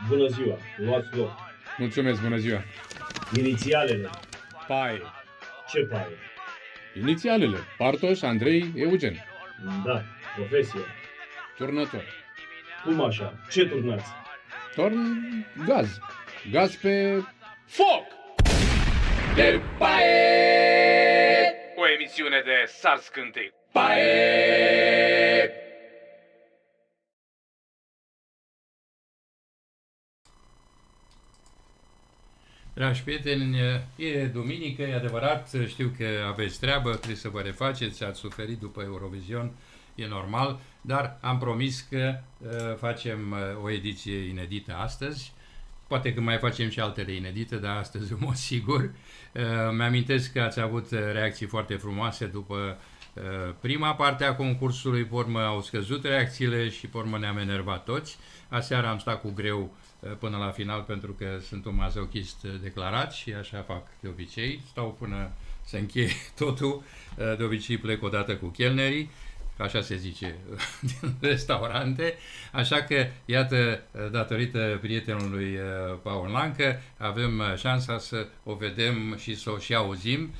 Bună ziua, luați loc. Mulțumesc, bună ziua. Inițialele. P.A.E. Ce P.A.E? Inițialele. Partoș, Andrei, Eugen. Da, profesie. Turnător. Cum așa? Ce turnați? Torn gaz. Gaz pe foc de P.A.E. O emisiune de sars cântec. P.A.E. Dragi prieteni, e duminică, e adevărat, știu că aveți treabă, trebuie să vă refaceți, ați suferit după Eurovision, e normal, dar am promis că facem o ediție inedită astăzi. Poate că mai facem și altele inedite, dar astăzi, în mod sigur. Mi-amintesc că ați avut reacții foarte frumoase după prima parte a concursului, pe urmă au scăzut reacțiile și pe urmă ne-am enervat toți. Aseară am stat cu greu până la final pentru că sunt un mazochist declarat și așa fac de obicei. Stau până se încheie totul, de obicei plec odată cu chelnerii, așa se zice din restaurante, așa că, iată, datorită prietenului Paul Lancă, avem șansa să o vedem și să o și auzim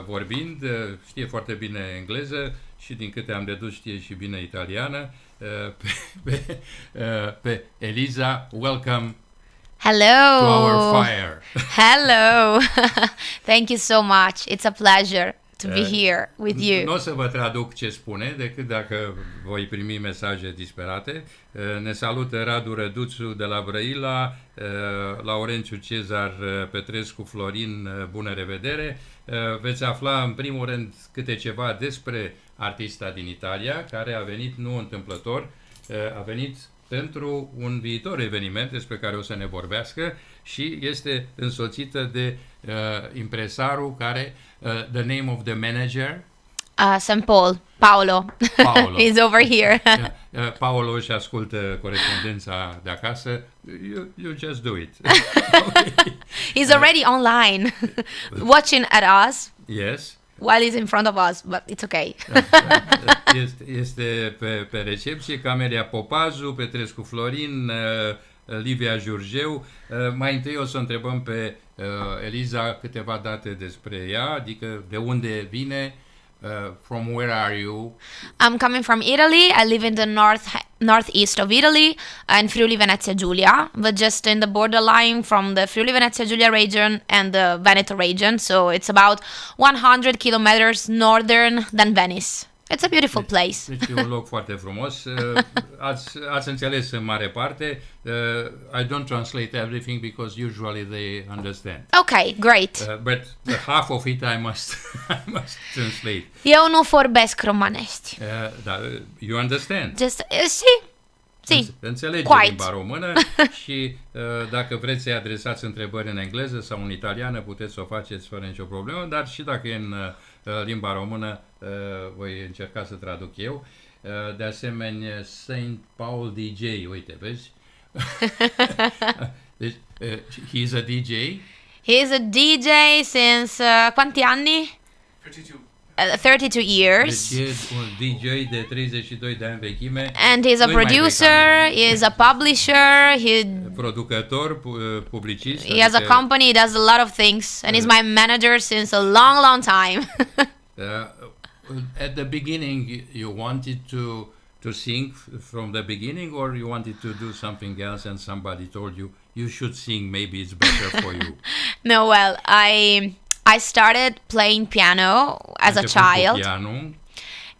vorbind, știe foarte bine engleză și din câte am dedus știe și bine italiană, pe Eliza, welcome. Hello. To our fire. Hello. Thank you so much. It's a pleasure to be here with you. Nu o să vă traduc ce spune, decât dacă voi primi mesaje disperate. Ne salută Radu Răduțu de la Brăila, Laurențiu Cezar Petrescu Florin, bună revedere. Veți afla în primul rând câte ceva despre artista din Italia, care a venit nu întâmplător, a venit pentru un viitor eveniment despre care o să ne vorbească și este însoțită de impresarul care, the name of the manager, St. Paul, Paolo. He's over here. Paolo își ascultă corespondența de acasă. You just do it. He's already online, watching at us. Yes. While he's in front of us, but it's okay. Este pe recepție Camelia Popazu, Petrescu Florin, Livia Jurgeu. Mai întâi o să întrebăm pe Eliza câteva date despre ea, adică de unde vine, from where are you? I'm coming from Italy. I live in the northeast of Italy, in Friuli Venezia Giulia, but just in the borderline from the Friuli Venezia Giulia region and the Veneto region. So it's about 100 kilometers northern than Venice. It's a beautiful place. Deci e un loc foarte frumos. Ați înțeles în mare parte. I don't translate everything because usually they understand. Okay, great. But the half of it I must translate. Eu nu vorbesc romanești. Da, you understand? Just, si. Înțelege limba română și dacă vreți să-i adresați întrebări în engleză sau în italiană, puteți să o faceți fără nicio problemă, dar și dacă e în limba română, voi încerca să traduc eu. De asemenea, St. Paul DJ, uite, vezi? Deci, he's a DJ? He's a DJ since quanti anni? 32 years. Deci e un DJ de 32 de ani vechime. And he's a producer, he's a publisher, producător, publicist. He has a company, he does a lot of things, and he's my manager since a long, long time. At the beginning, you wanted to sing from the beginning, or you wanted to do something else and somebody told you, you should sing, maybe it's better for you? No, well, I started playing piano as a child.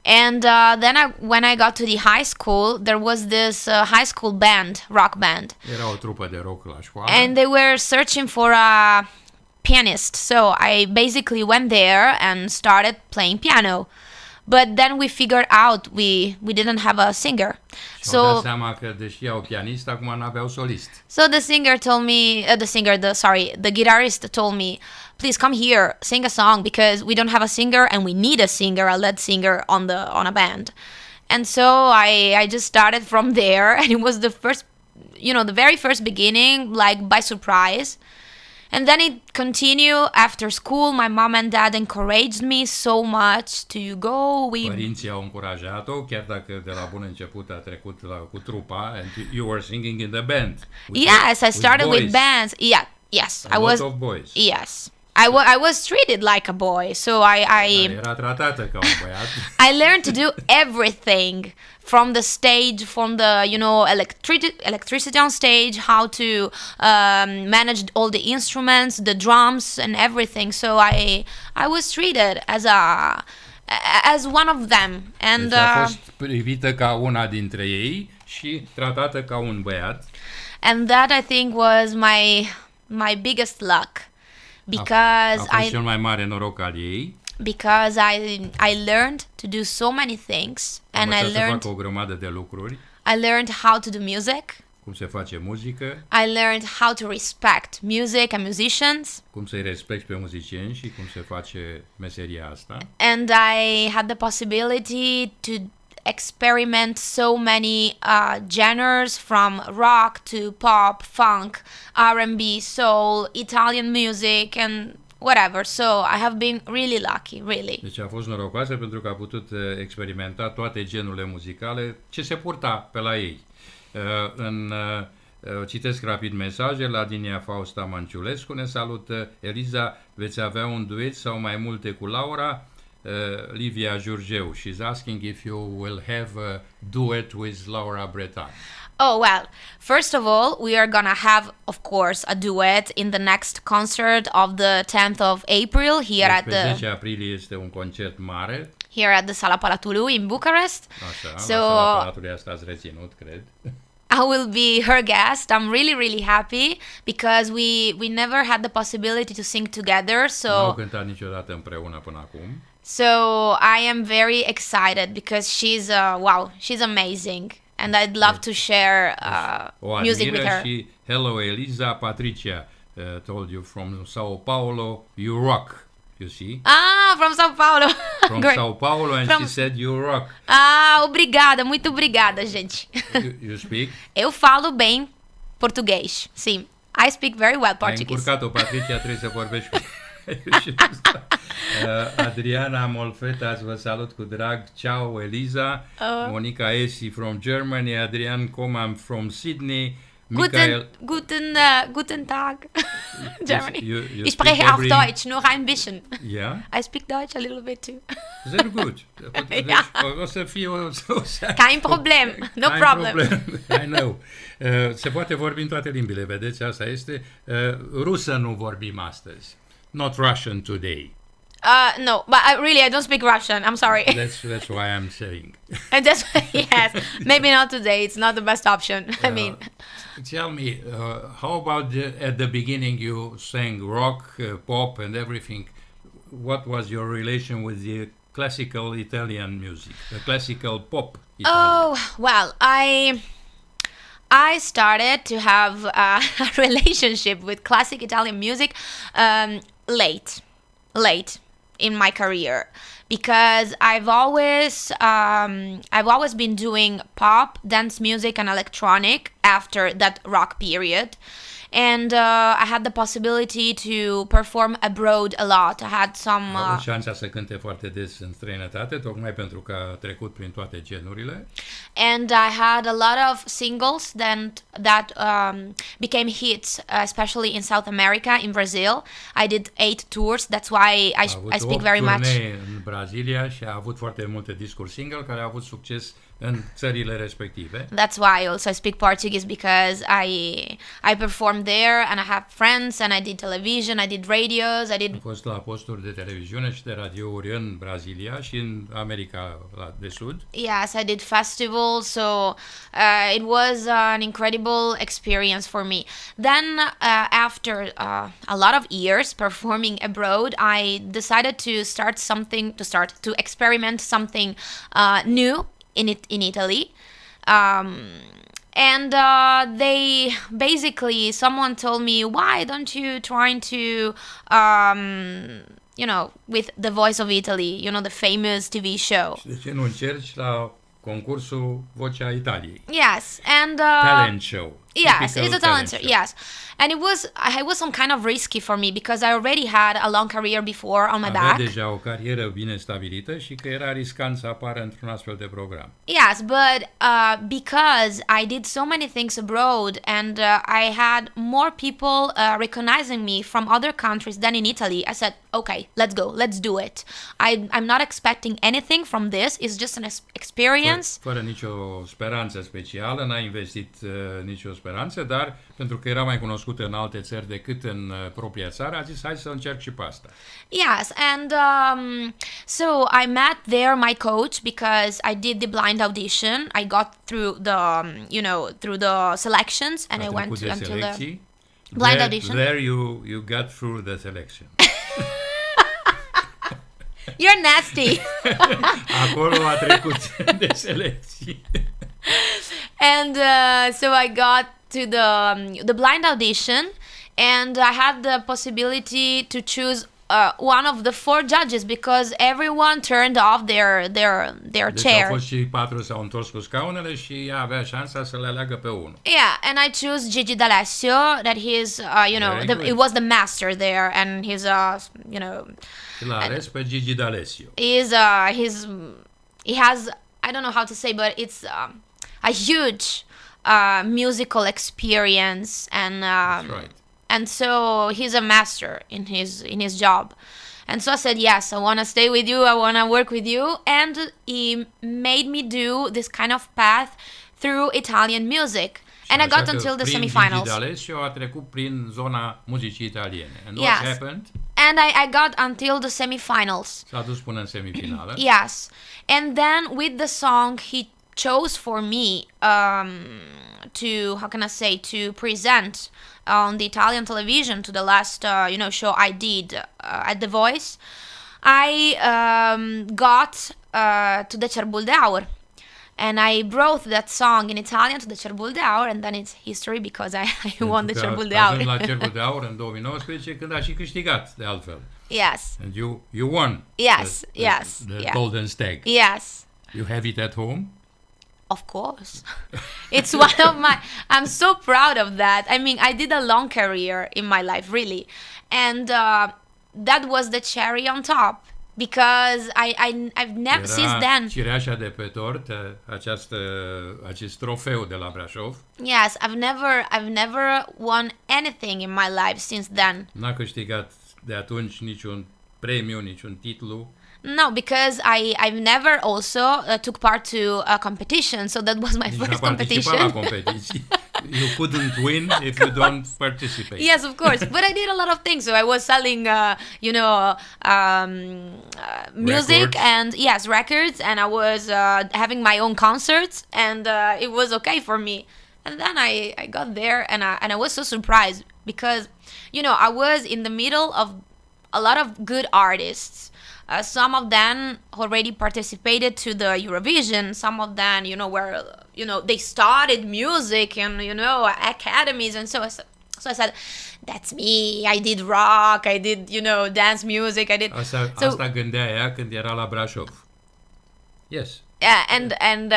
And then when I got to the high school, there was this high school band, rock band. Era o trupă de rock la școală. And they were searching for a pianist. So I basically went there and started playing piano. But then we figured out we didn't have a singer. Și au dat seama că deși au pianist, acum n-aveau solist. So the singer told me, the guitarist told me, please come here, sing a song because we don't have a singer and we need a singer, a lead singer on a band. And so I just started from there, and it was the very first beginning, like by surprise. And then it continued after school. My mom and dad encouraged me so much to go. Părinții au încurajat-o, chiar dacă de la bun început a trecut cu trupa, and you were singing in the band. Yes, I started with bands. Yeah, yes, A lot of boys. Yes. I was treated like a boy, so Era tratată ca un băiat. I learned to do everything from the stage, from the electricity on stage, how to manage all the instruments, the drums, and everything. So I was treated as one of them, and deci a fost privită ca una dintre ei și tratată ca un băiat. And that I think was my biggest luck. Because a fost cel mai mare noroc al ei. Because I learned to do so many things, and I learned să fac o grămadă de lucruri. I learned how to do music. Cum se face muzică. I learned how to respect music and musicians. Cum să-i respecti pe muzicieni și cum se face meseria asta. And I had the possibility to experiment so many genres, from rock to pop, funk, R&B, soul, Italian music, and whatever. So I have been really lucky, really. Deci a fost norocoasă pentru că a putut experimenta toate genurile muzicale ce se purta pe la ei. Citesc rapid mesaje. La linia Fausta Manciulescu ne salută. Eliza, veți avea un duet sau mai multe cu Laura? Livia Jurgeu, she's asking if you will have a duet with Laura Bretan. Oh, well, first of all, we are gonna have, of course, a duet in the next concert of the 10th of April here at the 10 aprilie este un concert mare. Here at the Sala Palatului in Bucharest. Așa, so, la Sala Palatului asta ați reținut, cred. I will be her guest. I'm really, really happy because we never had the possibility to sing together. So n-au cântat niciodată împreună până acum. So I am very excited because she's amazing, and I'd love to share music with her. Și hello Eliza, Patricia told you from Sao Paulo, you rock. You see? From Sao Paulo. From Sao Paulo, and she said you rock. Obrigada, muito obrigada, gente. You speak? Eu falo bem português. Sim, I speak very well Portuguese. Ai încurcat-o, Patricia, trebuie să vorbești cu Adriana Molfetas vă salut cu drag. Ciao Eliza. Monica Esi from Germany. Adrian Coman from Sydney. Guten Tag. Germany. Ich spreche auch Deutsch, nur ein bisschen. Yeah? I speak Deutsch a little bit too. Very good. O să fie kein problem. No problem. I know. Se poate vorbi în toate limbile, vedeți, asta este. Rusă nu vorbim astăzi. Not Russian today. No, but I don't speak Russian. I'm sorry. That's why I'm saying. And yes, maybe not today. It's not the best option. I mean, tell me, how about at the beginning you sang rock, pop, and everything? What was your relation with the classical Italian music, the classical pop Italian? Oh, well, I started to have a relationship with classic Italian music late in my career, because I've always been doing pop, dance music, and electronic after that rock period. And I had the possibility to perform abroad a lot. I had some... A avut șansa să cânte foarte des în străinătate, tocmai pentru că a trecut prin toate genurile. And I had a lot of singles that became hits, especially in South America, in Brazil. I did 8 tours, that's why I speak very much. În Brazilia și a avut foarte multe discuri single care au avut succes în țările respective. That's why also I speak Portuguese, because I performed there and I have friends and I did television, I did radios, Am fost la posturi de televiziune și de radiouri în Brazilia și în America de Sud. Yes, I did festivals, so it was an incredible experience for me. Then after a lot of years performing abroad, I decided to experiment something new in Italy, and someone told me, why don't you try to with The Voice of Italy, the famous TV show. De ce nu încerci la concursul Vocea Italiei? Yes, and talent show. Yes, Typical it's a talent show. yes. And it was some kind of risky for me because I already had a long career before on my Avea back. deja o carieră bine stabilită și că era riscant să apară într-un astfel de program. Yes, but because I did so many things abroad and I had more people recognizing me from other countries than in Italy, I said, okay, let's go, let's do it. I'm not expecting anything from this. It's just an experience. Fără nicio speranță specială, n-a investit nicio speranță, dar pentru că era mai cunoscută în alte țări decât în propria țară, a zis, hai să încerc și pe asta. Yes, and so I met there my coach because I did the blind audition. I got through the, through the selections, and I went to, until the blind audition. There you got through the selection. You're nasty. Acolo a trecut de selecții. And so I got to the blind audition, and I had the possibility to choose one of the 4 judges because everyone turned off their Deci chair. au fost și 4 s-au întors cu scaunele și ea avea șansa să le aleagă pe unul. Yeah, and I choose Gigi D'Alessio, that he's, it was the master there, and he's, L-a ales pe Gigi D'Alessio. he has, I don't know how to say, but it's a huge musical experience, and That's right. and so he's a master in his job. And so I said, yes, I want to stay with you, I want to work with you, and he made me do this kind of path through Italian music. And I got until the semifinals. Gigi D'Alessio a trecut prin zona muzicii italiene. And Yes. what happened? And I got until the semifinals. S-a dus până în semifinală. Yes. And then with the song he chose for me to, how can I say, to present on the Italian television to the last show I did at The Voice, I got to the Cerbul de Aur. And I brought that song in Italian to the Cerbul de Aur, and then it's history because I won the Cerbul de Aur. Aur. La Cerbul de Aur în 2019, când a și câștigat, de altfel. Yes. And you won. Yes, the Golden Stag. Yes. You have it at home? Of course. It's one of my... I'm so proud of that. I mean, I did a long career in my life, really. And that was the cherry on top. Because I've never... Since then... cireașa de pe tort, acest trofeu de la Brașov. Yes, I've never won anything in my life since then. N-a câștigat de atunci niciun premiu, niciun titlu. No, because I've never also took part to a competition, so that was my first competition. La competiții. You couldn't win if you don't participate. Yes, of course. But I did a lot of things. So I was selling, music and records, and I was having my own concerts, and it was okay for me. And then I got there, and I was so surprised because, I was in the middle of a lot of good artists. Some of them already participated to the Eurovision. Some of them, were, they started music and, academies. And so I said, that's me. I did rock. I did, dance music. I did. Asta gândea ea când era la Brașov. Yes. Yeah, and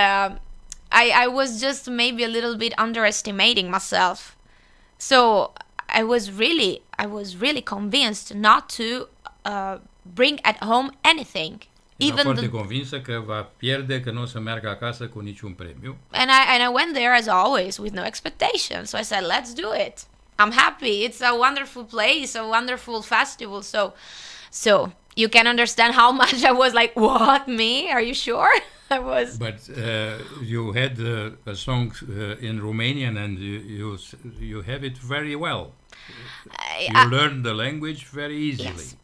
I was just maybe a little bit underestimating myself. So I was really convinced not to bring at home anything. Era foarte convinsă că va pierde, că nu o să meargă acasă cu niciun premiu. And I went there as always with no expectation. So I said, let's do it. I'm happy. It's a wonderful place, a wonderful festival. So you can understand how much I was like, what, me? Are you sure? I was. But you had a song in Romanian, and you have it very well. You learned the language very easily. Yes.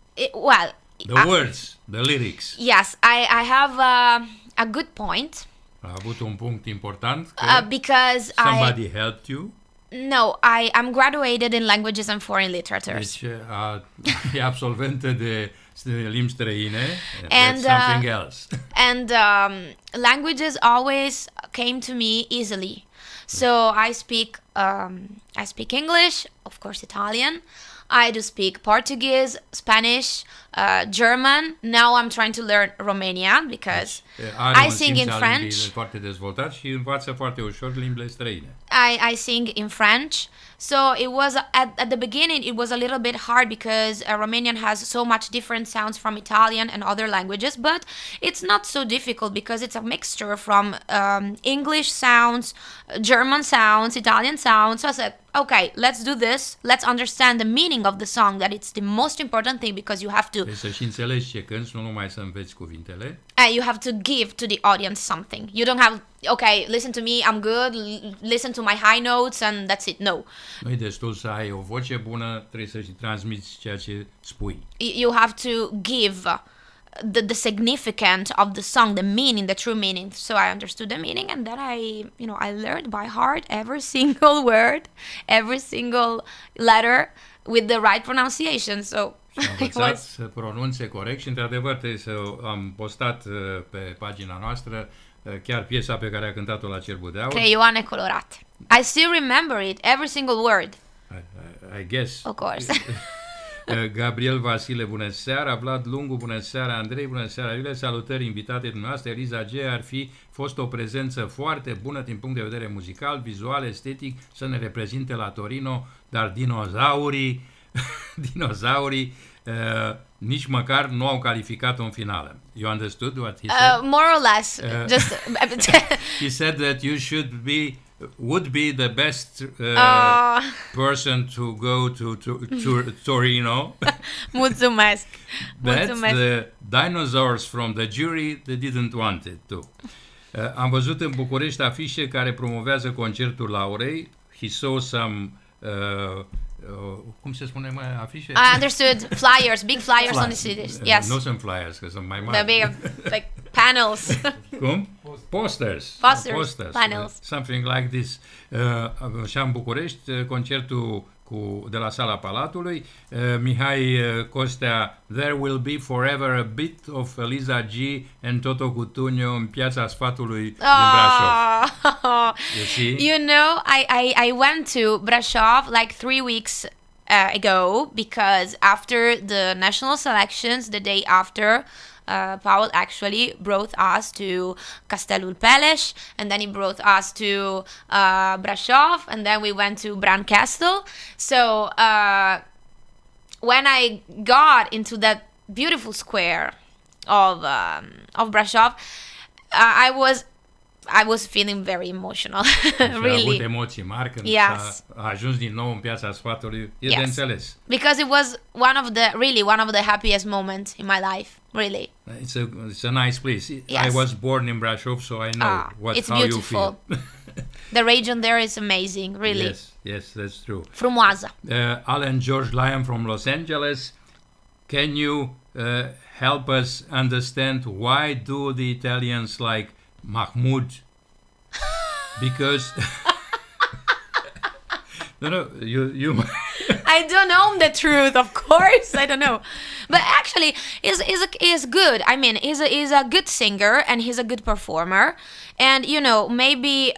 The words, the lyrics. Yes, I have a good point. A avut un punct important. Because somebody helped you. No, I'm graduated in languages and foreign literatures. Deci e absolventă de limbi străine. And that's something else. And languages always came to me easily. So I speak English, of course Italian. I do speak Portuguese, Spanish, German. Now I'm trying to learn Romanian because Are I un sing simț in al French. limbii foarte dezvoltat și învață foarte ușor limbile străine. I sing in French. So it was at the beginning it was a little bit hard because Romanian has so much different sounds from Italian and other languages, but it's not so difficult because it's a mixture from English sounds, German sounds, Italian sounds. So I said, okay, let's do this. Let's understand the meaning of the song. That it's the most important thing because you have to Trebuie să și înțelegi ce cânti, nu numai să înveți cuvintele. you have to give to the audience something. You don't have, okay, listen to me, I'm good, listen to my high notes and that's it. No. Nu e destul să ai o voce bună, trebuie să și transmiți ceea ce spui. You have to give the significance of the song, the meaning, the true meaning. So I understood the meaning and then I learned by heart every single word, every single letter with the right pronunciation. So Și am învățat să pronunțe corect și într-adevăr trebuie să am postat pe pagina noastră chiar piesa pe care a cântat-o la Cerbul de Aur. Creioane colorate. I still remember it, every single word. I guess. Of course. Gabriel Vasile, bună seara. Vlad Lungu, bună seara. Andrei, bună seara. Iulia, salutări invitate dumneavoastră. Eliza G ar fi fost o prezență foarte bună din punct de vedere muzical, vizual, estetic, să ne reprezinte la Torino, dar dinozaurii nici măcar nu au calificat-o în finală. You understood what he said? More or less. Just He said that you would be the best person to go to Torino. Mulțumesc. But Mulțumesc. the dinosaurs from the jury, they didn't want it to. Am văzut în București afișe care promovează concertul Laurei. He saw some cum se spune mai afișe? I understood. Flyers, big flyers on the cities. Yes. Nu sunt flyers, că sunt mai mari. The big like panels. Cum? Posters, panels. Something like this. Și în București, concertul de la Sala Palatului, Mihai Costea, There will be forever a bit of Eliza G and Toto Cutugno în Piața Sfatului din Brașov. You see? You know, I went to Brasov like 3 weeks ago because after the national selections, the day after, Paul actually brought us to Castelul Peleș, and then he brought us to Brașov, and then we went to Bran Castle. So when I got into that beautiful square of Brașov, I was feeling very emotional. Really. A avut emoții mari când a ajuns din nou în Piața Sfatului. E de înțeles. Because it was one of the happiest moments in my life. Really. It's a nice place. Yes. I was born in Brașov, so I know it's how beautiful. you feel. The region there is amazing, really. Yes, that's true. Frumoasă. Alan George Lyon from Los Angeles, can you help us understand why do the Italians like Mahmoud? Because no, you. I don't know the truth, of course. I don't know, but actually, he's good. I mean, he's a good singer and he's a good performer, and maybe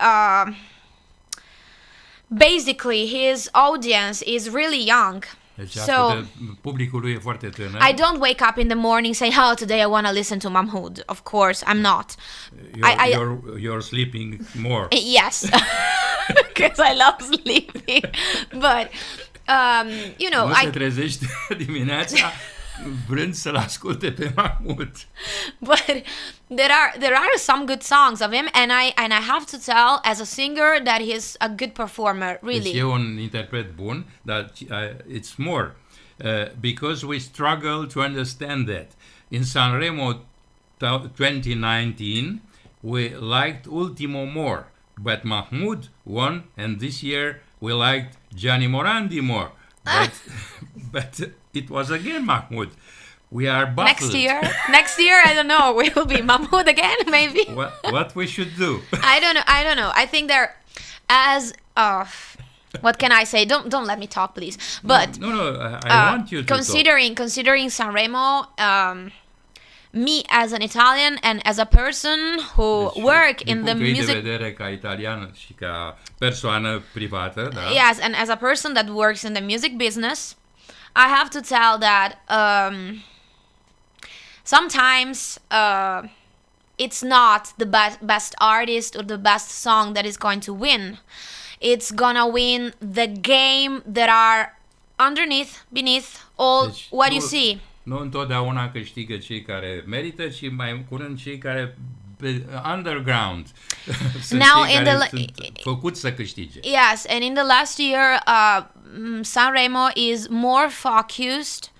basically his audience is really young. Deci so publicul lui e foarte tânăr. I don't wake up in the morning say, "Oh, today I want to listen to Mahmoud." Of course, I'm not. You're sleeping more. Yes, because I love sleeping. But nu se trezește dimineața vrând să-l asculte pe Mahmoud. But there are some good songs of him, and I have to tell as a singer that he's a good performer, really. Deci e un interpret bun, dar it's more because we struggle to understand that. In Sanremo 2019 we liked Ultimo more, but Mahmoud won, and this year we liked Gianni Morandi more. But it was again Mahmoud. We are baffled. Next year, I don't know. We will be Mahmoud again, maybe. What we should do? I don't know. I think they're as what can I say? Don't let me talk, please. But no. I want you to considering Sanremo, me as an Italian and as a person who work in the music. De vedere ca italian și ca persoană privată, da. Yes, and as a person that works in the music business, I have to tell that sometimes it's not the best artist or the best song that is going to win. It's gonna win the game that are beneath all Deci, what you see. Nu întotdeauna câștigă cei care merită, ci mai curând cei care pe underground sunt Now cei in care the sunt făcuți să câștige. Yes, and in the last year, Sanremo is more focused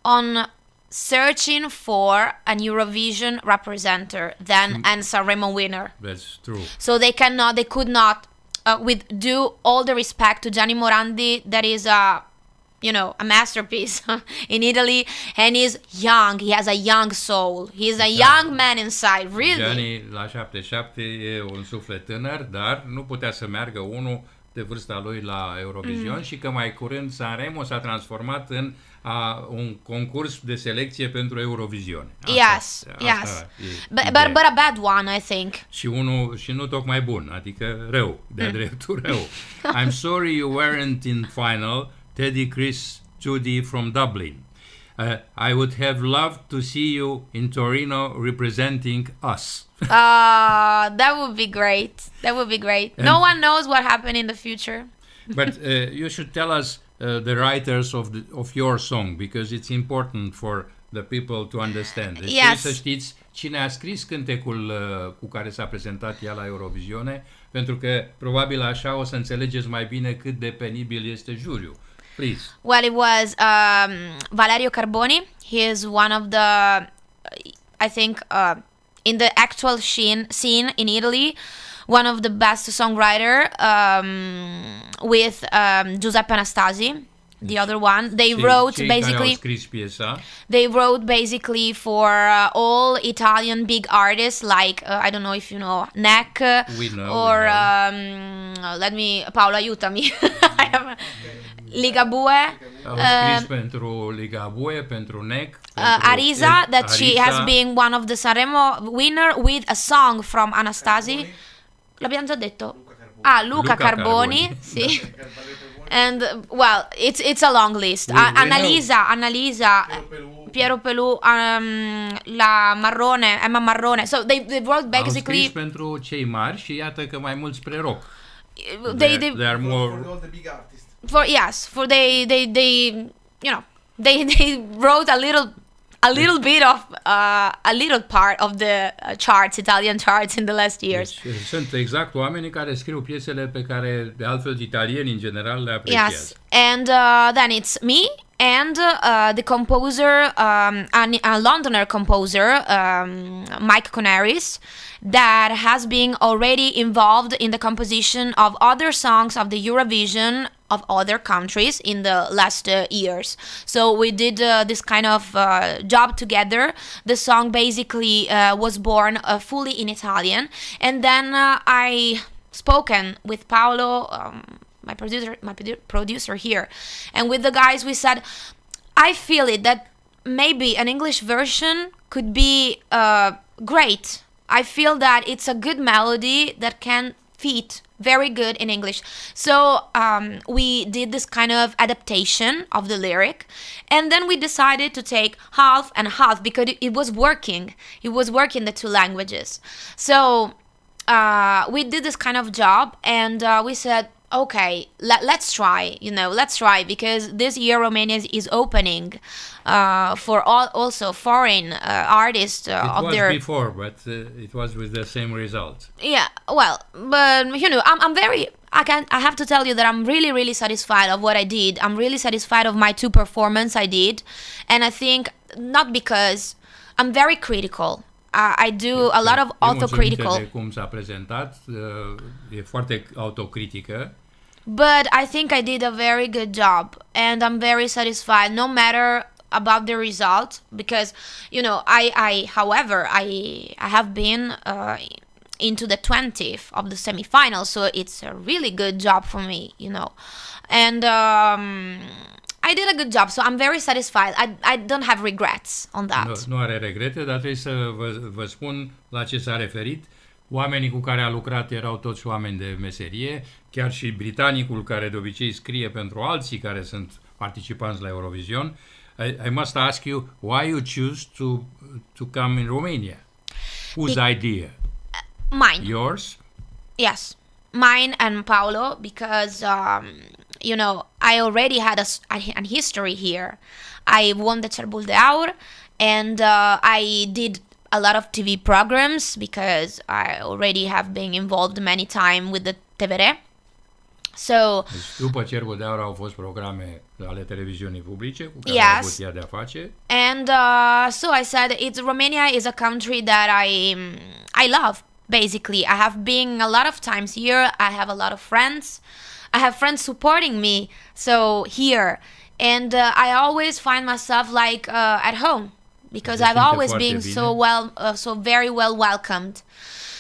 on searching for an Eurovision representative than a Sanremo winner. That's true. So they could not, with due all the respect to Gianni Morandi, that is a masterpiece in Italy, and he's young. He has a young soul. He's a young man inside, really. Gianni la 77 e un suflet tânăr, dar nu putea să meargă unul de vârsta lui la Eurovision și că mai curând Sanremo s-a transformat în un concurs de selecție pentru Eurovision. Yes. But a bad one, I think. Și nu tocmai bun, adică rău, de-a dreptul rău. I'm sorry you weren't in final, Teddy, Chris, Judy from Dublin. I would have loved to see you in Torino representing us. That would be great. And no one knows what happened in the future. But you should tell us the writers of your song, because it's important for the people to understand. Deci trebuie să știți cine a scris cântecul cu care s-a prezentat ea la Eurovisione, pentru că probabil așa o să înțelegeți mai bine cât de penibil este juriul. Please. Well, it was Valerio Carboni. He is one of the, I think, in the actual scene in Italy, one of the best songwriter, with Giuseppe Anastasi, the other one. They wrote basically. They wrote basically for all Italian big artists, like I don't know if you know Neck, or Paolo, aiutami. Ligabue. Au scris pentru Ligabue, pentru Neck, Arisa, she has been one of the Sanremo winner with a song from Anastasi. L'abbiamo già detto. Luca Carboni. Sì. And well, it's a long list. Annalisa, Piero Pelù, la Marrone, Emma Marrone. So they wrote basically. Au scris pentru cei mari și iată că mai mulți pre-rock. They are more for all the big artists. They wrote a little bit of a little part of the Italian charts in the last years. Deci, sunt exact oamenii care scriu piesele pe care de altfel italieni în general le apreciază. Yes, and then it's me and the composer, a Londoner composer, Mike Conaris, that has been already involved in the composition of other songs of the Eurovision of other countries in the last years. So we did this kind of job together. The song basically was born fully in Italian, and then I spoken with Paolo, my producer here, and with the guys we said, I feel it that maybe an English version could be great. I feel that it's a good melody that can fit very good in English. So we did this kind of adaptation of the lyric, and then we decided to take half and half because it was working. It was working the two languages. So we did this kind of job, and we said, okay, let's try, because this year Romania is opening for also foreign artists of their. It was before, but it was with the same result. Yeah, well, but I have to tell you that I'm really, really satisfied of what I did. I'm really satisfied of my two performances I did, and I think not because I'm very critical. I do a lot of autocritical. De cum s-a prezentat, e foarte autocritică. But I think I did a very good job, and I'm very satisfied, no matter about the result, because however, I have been into the 20th of the semifinals, so it's a really good job for me, and I did a good job, so I'm very satisfied. I don't have regrets on that. Nu are regrete, dar trebuie să vă spun la ce s-a referit. Oamenii cu care a lucrat erau toți oameni de meserie, chiar și britanicul care de obicei scrie pentru alții care sunt participanți la Eurovision. I must ask you why you choose to to come in Romania? Whose idea? Mine. Yours? Yes, mine and Paolo, because I already had an history here. I won the Cerbul de Aur, and I did a lot of TV programs because I already have been involved many times with the TVR. So, după Cerbul de Aur au fost programe ale televiziunii publice cu care au avut ea de-a face. And so I said, Romania is a country that I love. Basically, I have been a lot of times here. I have a lot of friends. I have friends supporting me. So here, and I always find myself like at home because I've always been so very well welcomed.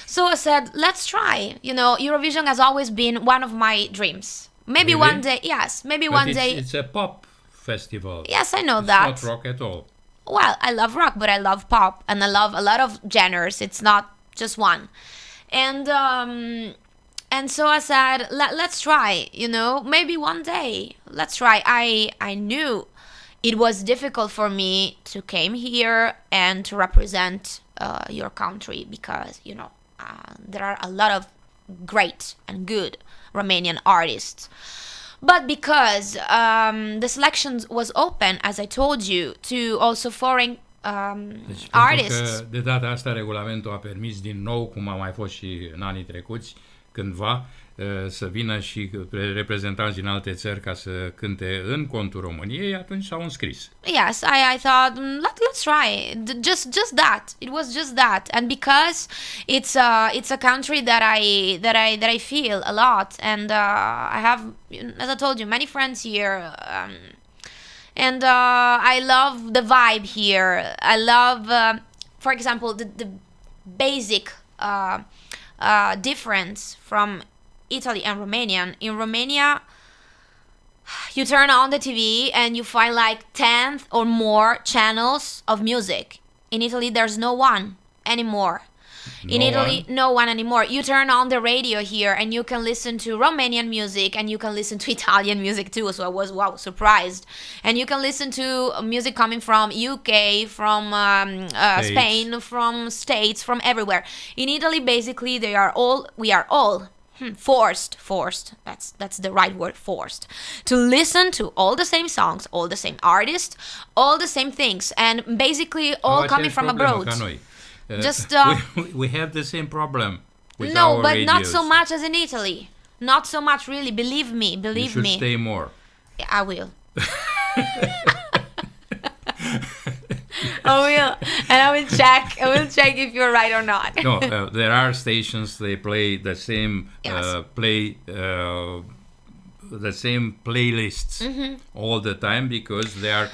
So I said, let's try. Eurovision has always been one of my dreams. Maybe Really? one day, yes. Maybe But one day. It's a pop festival. Yes, I know It's that. not rock at all. Well, I love rock, but I love pop, and I love a lot of genres. It's not just one. And so I said, let's try. Maybe one day. Let's try. I knew it was difficult for me to came here and to represent your country because there are a lot of great and good Romanian artists. But because the selections was open, as I told you, to also foreign Deci, artists. pentru că de data asta regulamentul a permis din nou, cum a mai fost și în anii trecuți, cândva, să vină și reprezentanți din alte țări ca să cânte în contul României, atunci s-au înscris. Yes, I thought let's try just that. It was just that, and because it's a country that I feel a lot, and I have, as I told you, many friends here, and I love the vibe here. I love, for example, the basic difference from Italy and Romanian. In Romania, you turn on the TV and you find like 10 or more channels of music. In Italy, there's no one anymore. No one anymore. You turn on the radio here and you can listen to Romanian music and you can listen to Italian music too. So I was surprised. And you can listen to music coming from UK, from Spain, from States, from everywhere. In Italy, basically, we are all forced. That's the right word, forced, to listen to all the same songs, all the same artists, all the same things, and basically all coming from abroad. Just we have the same problem with no, our but radios. not so much as in Italy. Not so much, really. Believe me. You should stay more. Yeah, I will. I will, and I will check. I will check if you're right or not. No, there are stations. They play the same the same playlists all the time because they are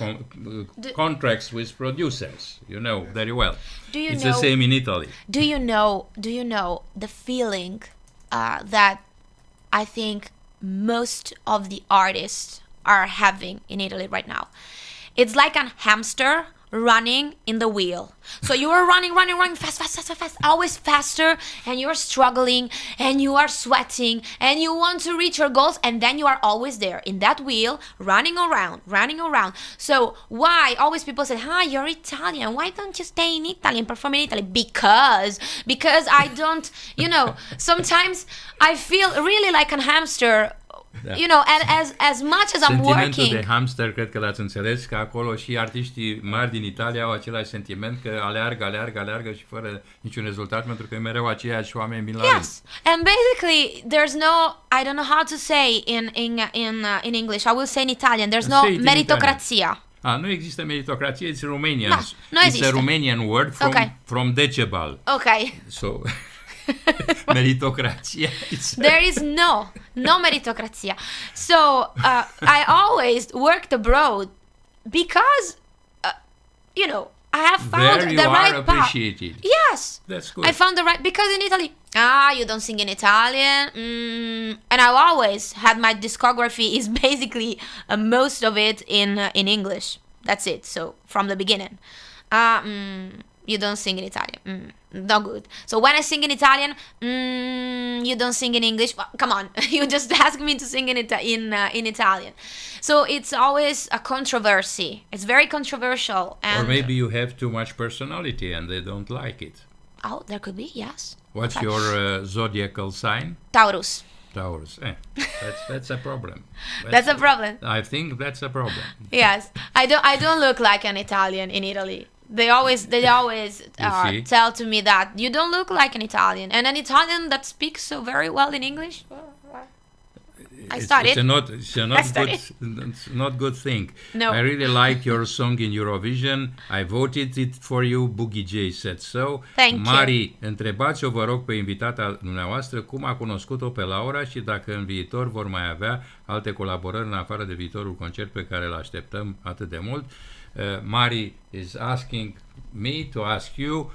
contracts with producers. You know very well. It's the same in Italy. Do you know the feeling that I think most of the artists are having in Italy right now? It's like a hamster running in the wheel. So you are running fast, always faster, and you're struggling and you are sweating and you want to reach your goals, and then you are always there in that wheel running around. So why always people say, you're Italian, why don't you stay in Italy and perform in Italy? Because I don't, sometimes I feel really like a hamster. Da. And as much as I'm working... Sentimentul de hamster, cred că l-ați înțeles, că acolo și artiștii mari din Italia au același sentiment, că aleargă și fără niciun rezultat, pentru că mereu aceiași oameni vin la rând. Yes, and basically there's no, I don't know how to say in English, I will say in Italian, there's no meritocrazia. Nu există meritocrație, it's Romanian. No it's a Romanian word from decibel. Okay. So... meritocracia. There is no meritocracia. So I always worked abroad because I have found the right path. Yes, that's good. I found the right, because in Italy, you don't sing in Italian, and I always had my discography is basically most of it in English. That's it. So from the beginning. you don't sing in Italian. Not good. So when I sing in Italian, you don't sing in English. Well, come on, you just ask me to sing in Italian. So it's always a controversy. It's very controversial. And Or maybe you have too much personality and they don't like it. oh, there could be, yes. What's your zodiacal sign? Taurus. Taurus. That's a problem. That's a problem. I think that's a problem. Yes, I don't look like an Italian in Italy. They always see? tell to me that you don't look like an Italian, and an Italian that speaks so very well in English. I studied. It's not good thing. No. I really like your song in Eurovision. I voted it for you. Boogie J said so. Thank you. Mari, întrebați-o, vă rog, pe invitata dumneavoastră cum a cunoscut-o pe Laura și dacă în viitor vor mai avea alte colaborări în afară de viitorul concert pe care îl așteptăm atât de mult. Mari is asking me to ask you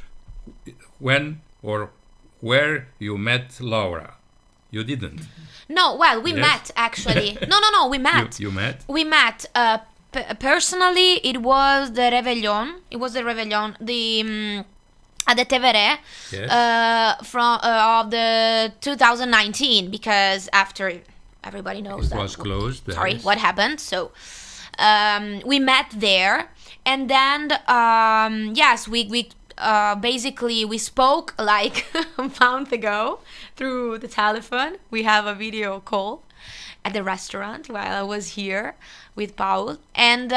when or where you met Laura. You didn't. No, well, we Yes? met actually. No, we met. You met? We met. Personally, it was the Réveillon. It was the Réveillon. At the Tevere. Yes. From of the 2019, because after everybody knows It that was closed. sorry, yes. what happened. So we met there, and then yes, we basically we spoke like a month ago through the telephone. We have a video call at the restaurant while I was here with Paul, and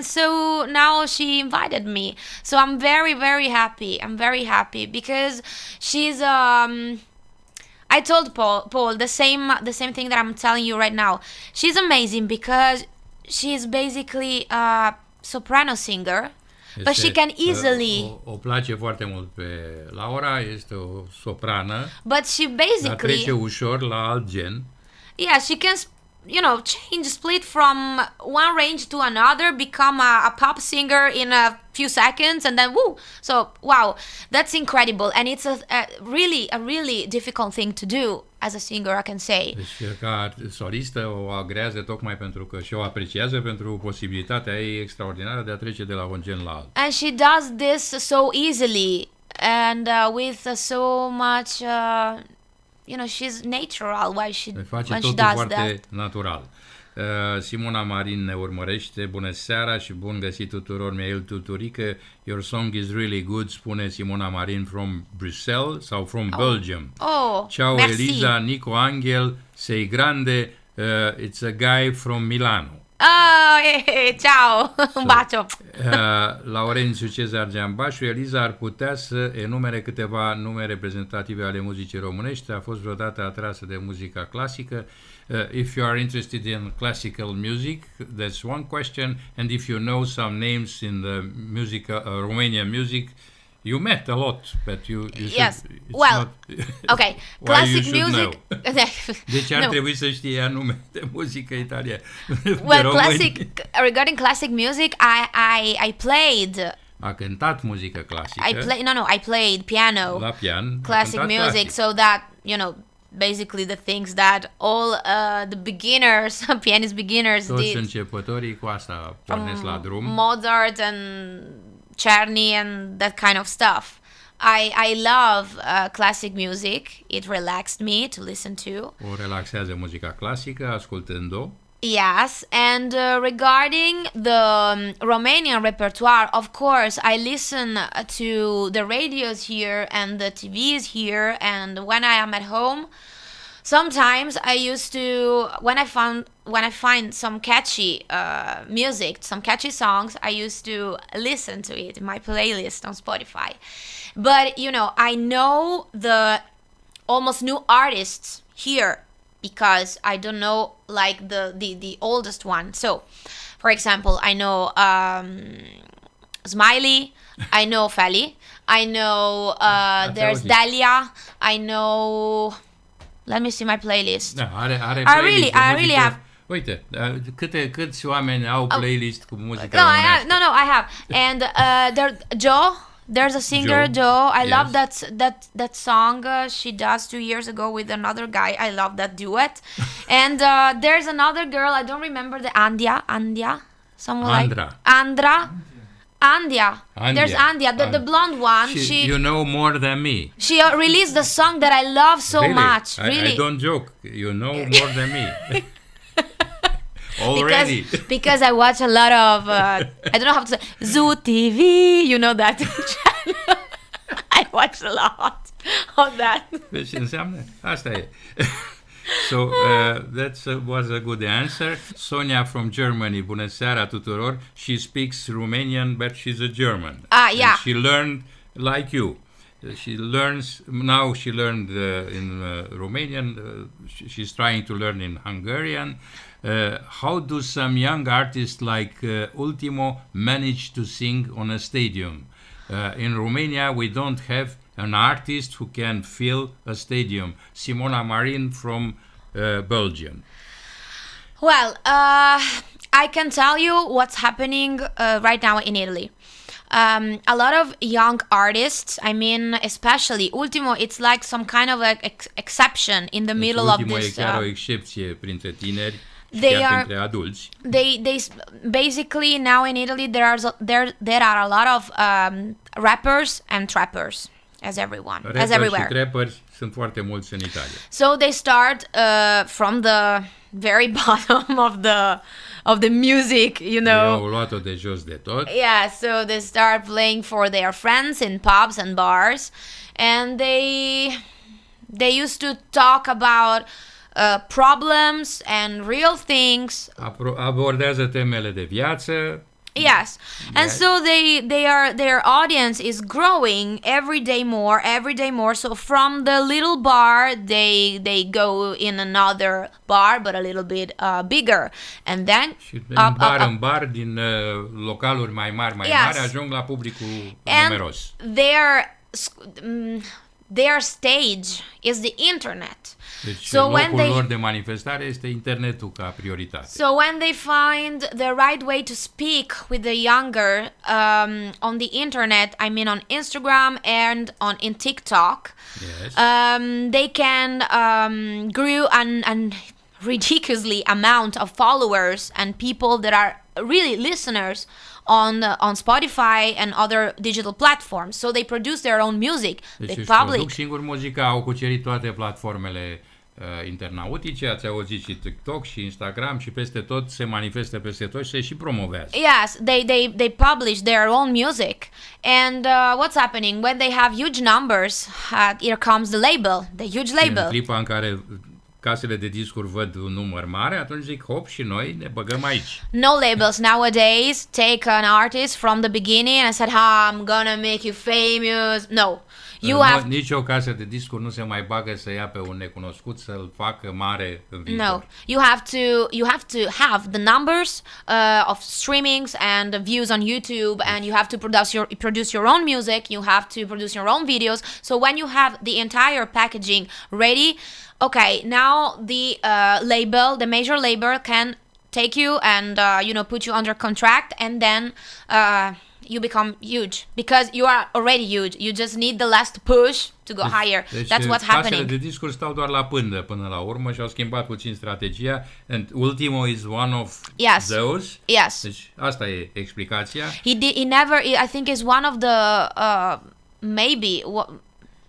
so now she invited me. So I'm very, very happy. I'm very happy because she's I told Paul the same thing that I'm telling you right now. She's amazing because she's basically a soprano singer, but she can easily. O place foarte mult pe Laura, este o soprană, But she dar basically. trece ușor la alt gen. Yeah, she can, split from one range to another, become a pop singer in a few seconds, and then woo. So wow, that's incredible, and it's a really difficult thing to do as a singer, I can say. Deci ca solistă o agrează tocmai pentru că și o apreciază pentru posibilitatea ei extraordinară de a trece de la un gen la altul. And she does this so easily and with so much. She's natural Le face when she totul does foarte that. natural. Simona Marin ne urmărește. Bună seara și bun găsit tuturor. Mihail Tuturică. Your song is really good, spune Simona Marin from Bruxelles sau from Belgium. Oh, Ciao merci. Eliza, Nico Angel, sei grande. It's a guy from Milano. Oh, ciao, un bacio. Laurențiu Cezar Geambașu. Eliza ar putea să enumere câteva nume reprezentative ale muzicii românești. A fost vreodată atrasă de muzica clasică. If you are interested in classical music, that's one question. And if you know some names in the music, Romanian music, you met a lot, but you Yes. should, Well, okay. Classic music. Deci ar No. trebui să știe nume de muzică italiană. Well, regarding classic music, I played. A cântat muzică clasică. I played piano. La pian. Classic music, so that basically the things that all the beginners, pianist beginners Toți did. începătorii cu asta pornesc la drum. Mozart and Czerny and that kind of stuff. I love classic music. It relaxed me to listen to. O relaxează muzica clasică ascultând-o. Yes, and regarding the Romanian repertoire, of course, I listen to the radios here and the TVs here, and when I am at home, sometimes I used to when I find some catchy music, some catchy songs, I used to listen to it in my playlist on Spotify. But I know the almost new artists here, because I don't know like the oldest one. So, for example, I know Smiley, I know Feli, I know there's Dalia, I know. Let me see my playlist. Da, are I really have. Uite, câți oameni au playlist cu muzică No, românească? I have. And there's a singer, Joe. I love that song she does 2 years ago with another guy. I love that duet. And there's another girl, I don't remember the Andra, someone Andra. like Andra. Andia. There's Andia, the blonde one. You know more than me. She released the song that I love so Really? much. Really. I don't joke. You know more than me. Already. Because I watch a lot of, I don't know how to say, Zoo TV, you know that channel. I watch a lot of that. Deci înseamnă, asta e. So, that was a good answer. Sonia from Germany, bună seara tuturor. She speaks Romanian, but she's a German. Yeah. And she learned like you. She learned in Romanian. She's trying to learn in Hungarian. How do some young artists like Ultimo manage to sing on a stadium? In Romania, we don't have an artist who can fill a stadium. Simona Marin from Belgium. Well, I can tell you what's happening right now in Italy. A lot of young artists, I mean, especially Ultimo, it's like some kind of exception in the middle of Ultimo this. E chiar o excepție printre tineri. Printre adulți. They basically now in Italy there are a lot of rappers and trappers as everywhere. Și trappers sunt foarte mulți în Italia. So they start from the very bottom of the music, you know. Ei au luat-o de jos de tot. Yeah, so they start playing for their friends in pubs and bars, and they used to talk about problems and real things. Abordează temele de viață. Yes, and so their audience is growing every day more. So from the little bar, they go in another bar, but a little bit bigger, and then și în bar, din localuri mai mari, ajung la publicul numeros. Their stage is the internet. Deci locul lor de manifestare este internetul ca prioritate. So when they find the right way to speak with the younger on the internet, I mean on Instagram and in TikTok, yes. They can grow an ridiculously amount of followers and people that are really listeners on Spotify and other digital platforms. So they produce their own music. Deci they își public. produc singur muzica, au cucerit toate platformele internautice, ați auzit și TikTok și Instagram și peste tot, se manifestă peste tot și se și promovează. Yes, they publish their own music. And what's happening? When they have huge numbers, here comes the label, the huge label. În clipa în care casele de discuri văd un număr mare, atunci zic, hop, și noi ne băgăm aici. No labels nowadays take an artist from the beginning and said, I'm gonna make you famous. No. Nici o casă de discuri nu se mai bagă să ia pe un necunoscut să-l facă mare în viitor. No, you have to have the numbers of streamings and the views on YouTube, and you have to produce your own music. You have to produce your own videos. So when you have the entire packaging ready, okay, now the major label can take you and put you under contract, and then you become huge because you are already huge. You just need the last push to go higher. That's what's happening. Casele de discuri stau doar la pândă până la urmă și au schimbat puțin strategia, and Ultimo is one of those. Yes. Deci asta e explicația. I think is one of the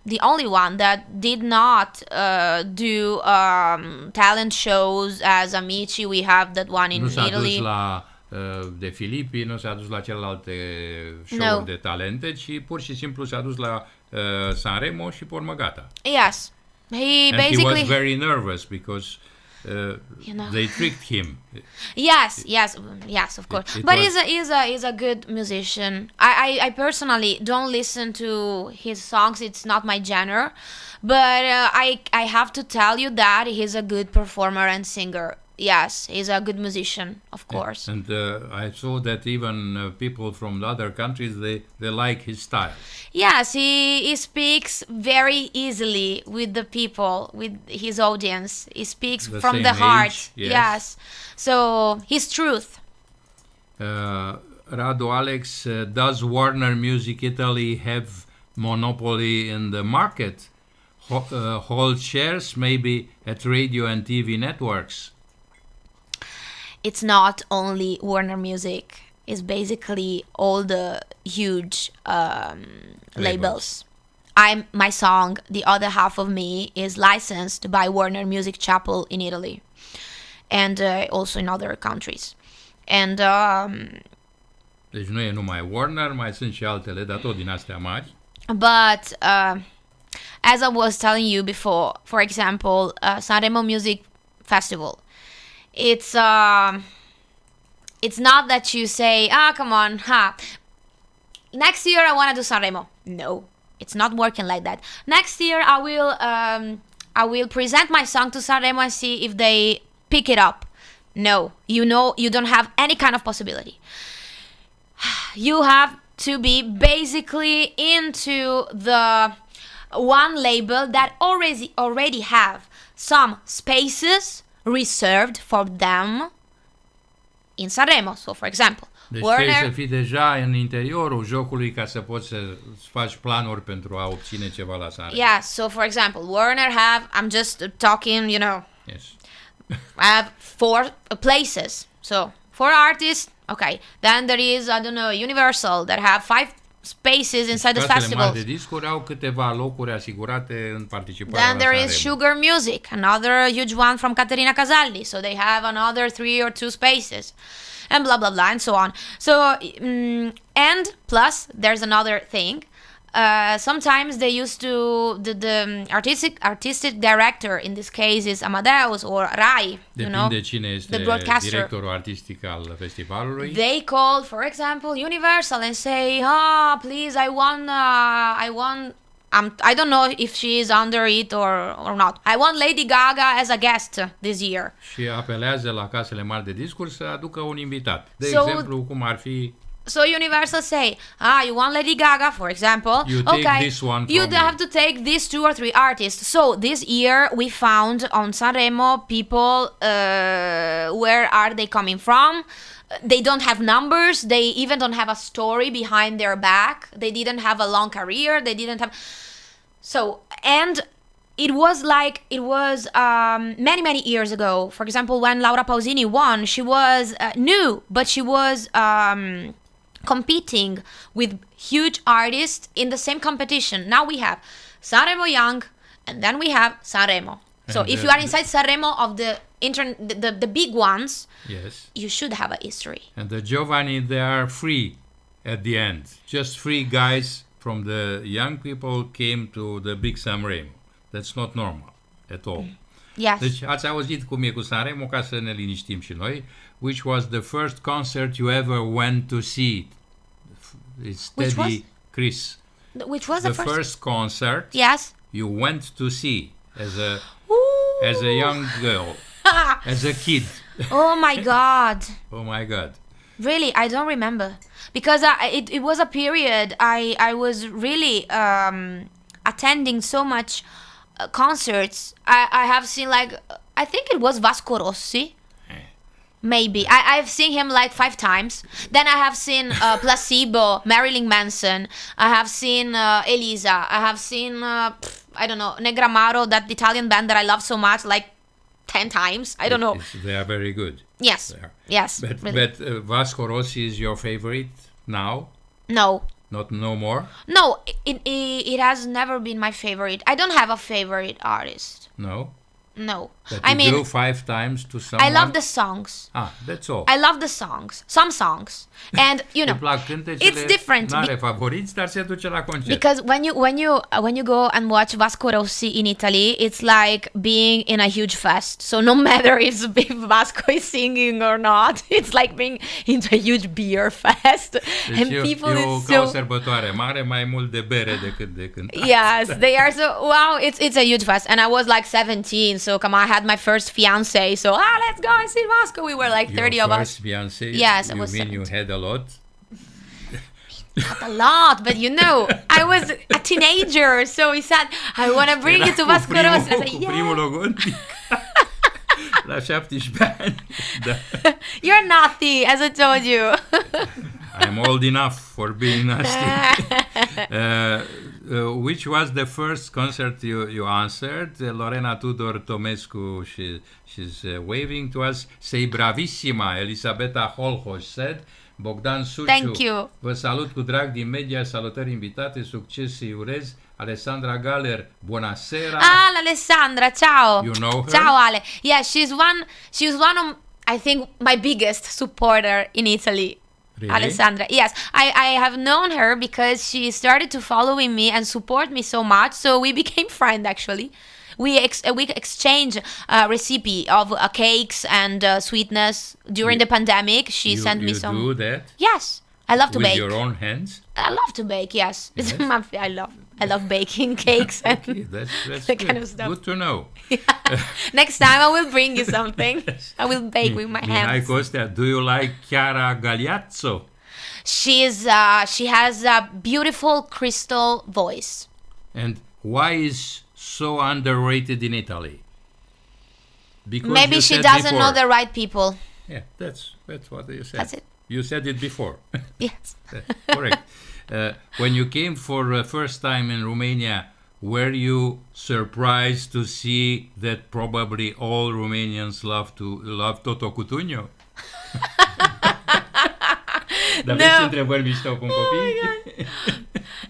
the only one that did not do talent shows as Amici. We have that one in Italy. Nu s-a dus la De Filippi, nu s-a dus la celelalte show-uri de talente, ci pur și simplu s-a dus la Sanremo și pormă gata. Yes. He was very nervous because they tricked him. Yes, of course. But he's a good musician. I personally don't listen to his songs. It's not my genre. But I have to tell you that he's a good performer and singer. Yes, he's a good musician, of course. And I saw that even people from other countries, they like his style. Yes, he speaks very easily with the people, with his audience. He speaks from the heart. Yes. So, his truth. Radu Alex, does Warner Music Italy have monopoly in the market? Hold shares maybe at radio and TV networks? It's not only Warner Music. is basically all the huge labels. My song, The Other Half of Me, is licensed by Warner Music Chapel in Italy, and also in other countries. And deci nu e numai Warner, mai sunt și altele, dar tot din astea mari. but as I was telling you before, for example, Sanremo Music Festival, it's not that you say, come on, next year I want to do Sanremo. No, it's not working like that. Next year I will present my song to Sanremo and see if they pick it up. No, you don't have any kind of possibility. You have to be basically into the one label that already have some spaces reserved for them in Sanremo. So, for example, deci trebuie să fii deja în interiorul jocului ca să poți să faci planuri pentru a obține ceva la Sanremo. Yeah, so for example, Warner I'm just talking, Yes. I have 4 places. So, 4 artists, okay. Then there is, I don't know, Universal that have 5 spaces inside the Casele festivals. mari de discuri au câteva locuri asigurate în participarea Then la there Sanremo. is Sugar Music, another huge one from Caterina Casalli. So they have another 3 or 2 spaces. And blah, blah, blah, and so on. So, and plus, there's another thing. Sometimes they used to, the artistic director, in this case is Amadeus or Rai, Depinde cine este the broadcaster. directorul artistic al festivalului. They call, for example, Universal and say, please, I don't know if she is under it or not. I want Lady Gaga as a guest this year. Și apelează la casele mari de discuri să aducă un invitat. De exemplu, cum ar fi... So Universal say, you want Lady Gaga, for example. You take this one from you me. have to take these 2 or 3 artists. So this year we found on Sanremo people, where are they coming from? They don't have numbers. They even don't have a story behind their back. They didn't have a long career. They didn't have... So, and it was many years ago. For example, when Laura Pausini won, she was new, but she was competing with huge artists in the same competition. Now we have Sanremo Young, and then we have Sanremo. So if you are inside Sanremo of the big ones, yes, you should have a history. And the Giovanni, they are free at the end. Just 3 guys from the young people came to the big Sanremo. That's not normal at all. Yes. Deci ați auzit cum e cu Sanremo, ca să ne liniștim și noi. Which was the first concert you ever went to see? It's Teddy Chris. Which was the first concert yes you went to see as a young girl, as a kid. Oh my God. Oh my God. Really, I don't remember. Because it was a period I was really attending so much concerts. I have seen I think it was Vasco Rossi. Maybe. I've seen him 5 times. Then I have seen Placebo, Marilyn Manson. I have seen Eliza. I have seen, I don't know, Negramaro, that Italian band that I love so much, 10 times. I don't know. They are very good. Yes. Yes. But, really. but Vasco Rossi is your favorite now? No. No more? No, it has never been my favorite. I don't have a favorite artist. No? No. But I mean, go 5 times to someone? I love the songs. That's all. I love the songs. Some songs. And, Îi plac cântecele, it's different. N-are favoriți, dar se duce la concert. Because when you go and watch Vasco Rossi in Italy, it's like being in a huge fest. So no matter if Vasco is singing or not, it's like being into a huge beer fest. Deci And people e ca o sărbătoare mare, mai mult de bere decât de cântat. Yes, they are so wow. It's a huge fest, and I was 17, so come on, I had my first fiance. So let's go and see Vasco. We were 30 of us. Your first fiancé? Yes, I you was mean 17. you had a lot? Not a lot, but I was a teenager, so he said, I want to bring you to Vasco Rossi. I said, primul logodnic. La 17 ani. Da. You're naughty, as I told you. I'm old enough for being nasty. Which was the first concert you answered? Lorena Tudor Tomescu, she's waving to us. Sei bravissima, Elisabeta Holhoș said. Bogdan Suciu. Thank you. Vă salut cu drag din media, salutări invitate, succes îi urez. Alessandra Galler, buonasera. Ah, Alessandra, ciao. You know her? Ciao, Ale. Yeah, she's one of, I think, my biggest supporter in Italy. Really? Alessandra. Yes, I have known her because she started to following me and support me so much. So we became friends actually. We exchange recipe of cakes and sweetness during the pandemic. She sent me some. You do that? Yes, I love to With bake. your own hands? I love to bake. Yes, Yes? I love baking cakes and Okay, that's that good. kind of stuff. Good to know. Next time I will bring you something. I will bake with my Mihai hands. Costea, do you like Chiara Gagliazzo? She has a beautiful crystal voice. And why is so underrated in Italy? Because Maybe you she said doesn't know before. the right people. Yeah, that's what you said. That's it. You said it before. Yes. Correct. When you came for first time in Romania, were you surprised to see that probably all Romanians love Toto Cutugno? Dar No. vezi întrebări mișto cu copii?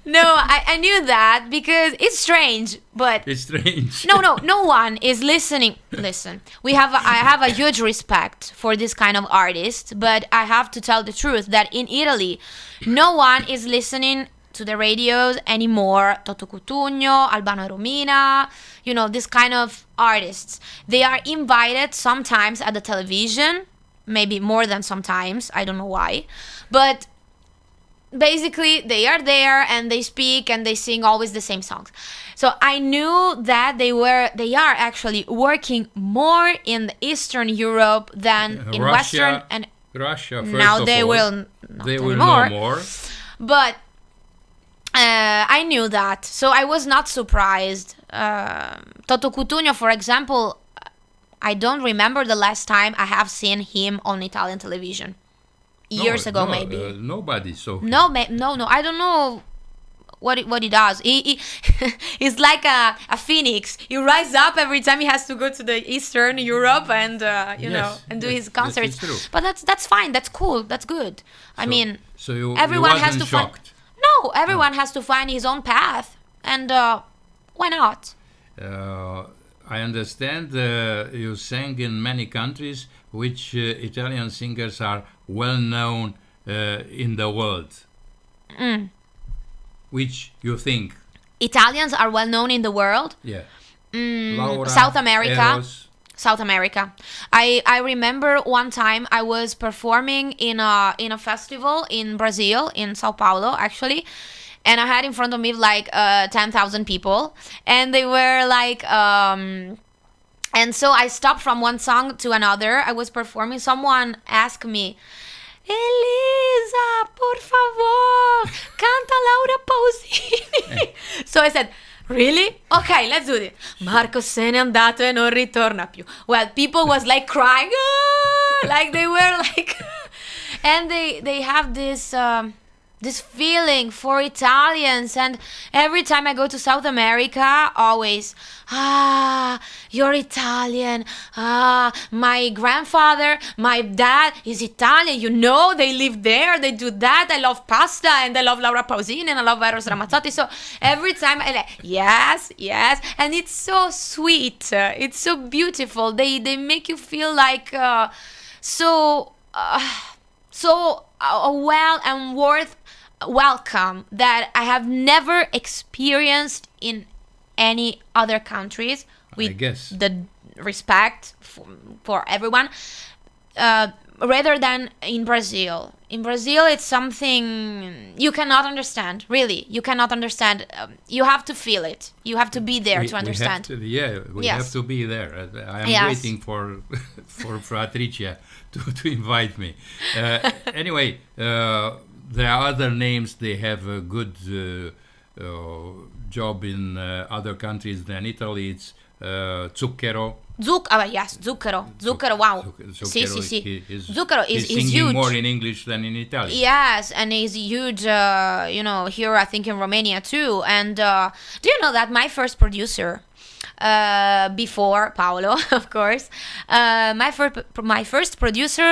No, I knew that because it's strange, but It's strange. no one is listening. Listen, I have a huge respect for this kind of artists, but I have to tell the truth that in Italy, no one is listening to the radios anymore. Toto Cutugno, Albano e Romina, this kind of artists. They are invited sometimes at the television, maybe more than sometimes, I don't know why, but basically they are there and they speak and they sing always the same songs. So I knew that they are actually working more in Eastern Europe than in Russia, Western, and Russia first now of they all. will not They will anymore. know more. But I knew that, so I was not surprised. Toto Cutugno, for example, I don't remember the last time I have seen him on Italian television. Years ago, maybe. Nobody saw him. No, I don't know what he does. He he's like a phoenix. He rises up every time he has to go to the Eastern Europe and and do his concerts. That is true. But that's fine. That's cool. That's good. I mean, So you everyone has to shocked. No, everyone has to find his own path, and why not? I understand you sang in many countries. Which Italian singers are well known in the world? Which you think? Italians are well known in the world. Yeah. South America. Eros. South America. I remember one time I was performing in a festival in Brazil, in Sao Paulo actually, and I had in front of me like 10,000 people, and they were like and so I stopped from one song to another. I was performing. Someone asked me, Eliza, por favor, canta Laura Pausini. So I said, really? Okay, let's do it. Marco se n'è andato e non ritorna più. Well, people was like crying, like they were like, and they have this feeling for Italians, and every time I go to South America, always, you're Italian, my grandfather, my dad is Italian, they live there, they do that, I love pasta, and I love Laura Pausini, and I love Eros Ramazzotti, so every time I like, yes, and it's so sweet, it's so beautiful, they make you feel like so well and worth welcome that I have never experienced in any other countries with I guess. the respect for everyone rather than in Brazil. In Brazil, it's something you cannot understand, really. You cannot understand. You have to feel it. You have to be there to understand. We have to be there. I am Yes. waiting for Patricia to invite me. Anyway, there are other names. They have a good job in other countries than Italy. It's Zucchero. Yes, Zucchero, wow. Sì. Zucchero is singing huge. more in English than in Italian. Yes, and he's huge, here I think in Romania too. And do you know that my first producer before Paolo, of course. My first producer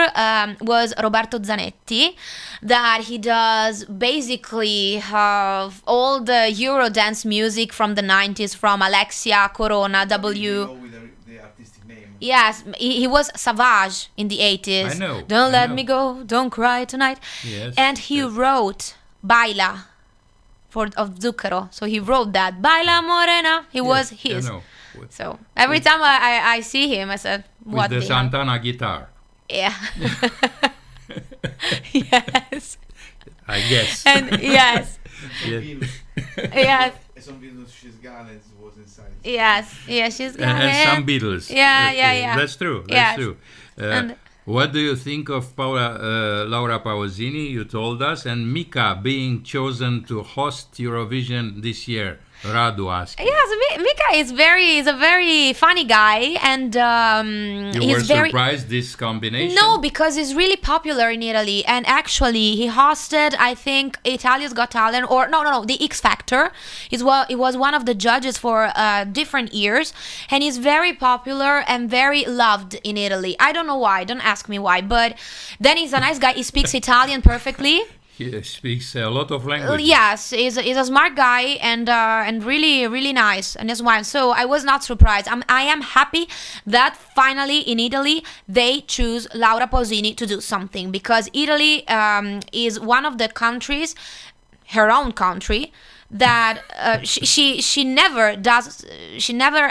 was Roberto Zanetti, that he does basically all the Eurodance music from the 90s, from Alexia, Corona, W. With the artistic name. Yes, he was Savage in the 80s. I know. Don't I let know. me go, don't cry tonight. Yes, And he yes. wrote Baila of Zucchero. So he wrote that. Baila Morena. It was Yes, his. I know. So every time I see him, I said, what With the the hell? Santana guitar, Yeah. Yes. I guess. And yes. Yeah. Yes. Some Beatles, she's gone, it was inside. Yes. Yeah, she's got And it. some Beatles. Yeah, yeah, yeah. That's true. That's Yes. true. And- What do you think of Laura Pausini? You told us, and Mika being chosen to host Eurovision this year. Radu asked. Yes, Mika is a very funny guy, and You he's were very. surprised this combination? No, because he's really popular in Italy, and actually he hosted, I think, Italia's Got Talent, or no, the X Factor. He was one of the judges for different years, and he's very popular and very loved in Italy. I don't know why. Don't ask me why. But then he's a nice guy. He speaks Italian perfectly. He speaks a lot of languages. Yes, he's a smart guy and really, really nice, and that's why. So I was not surprised. I am happy that finally in Italy they choose Laura Pausini to do something, because Italy is one of the countries, her own country, that she never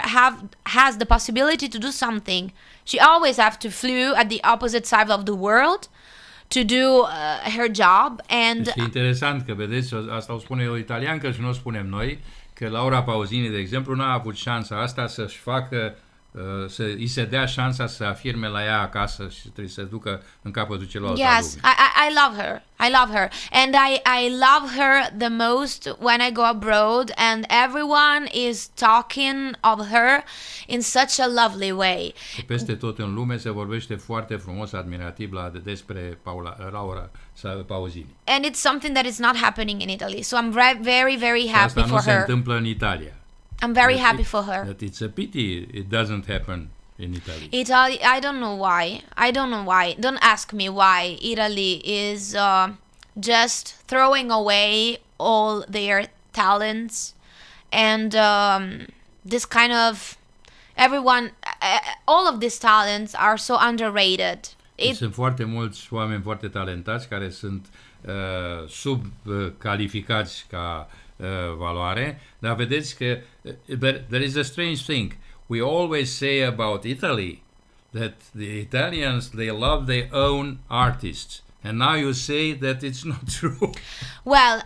has the possibility to do something. She always have to flew at the opposite side of the world to do her job. And Este interesant că, vedeți, asta o spune o italiancă și nu o spunem noi, că Laura Pausini, de exemplu, n-a avut șansa asta să-și facă, să îi se dea șansa să afirme la ea acasă și trebuie să ducă în capătul celorlalți yes, I love her. I love her. And I love her the most when I go abroad, and everyone is talking of her in such a lovely way. Peste tot în lume se vorbește foarte frumos, admirativ despre Laura Pausini. And it's something that is not happening in Italy. So I'm very, very Și happy asta nu for se her. întâmplă în Italia. I'm very happy for her. That it's a pity it doesn't happen in Italy. Italy, I don't know why. Don't ask me why Italy is just throwing away all their talents, and this kind of everyone, all of these talents are so underrated. Sunt foarte mulți oameni foarte talentați care sunt subcalificați ca valoare, dar vedeți că there is a strange thing. We always say about Italy that the Italians, they love their own artists. And now you say that it's not true. Well,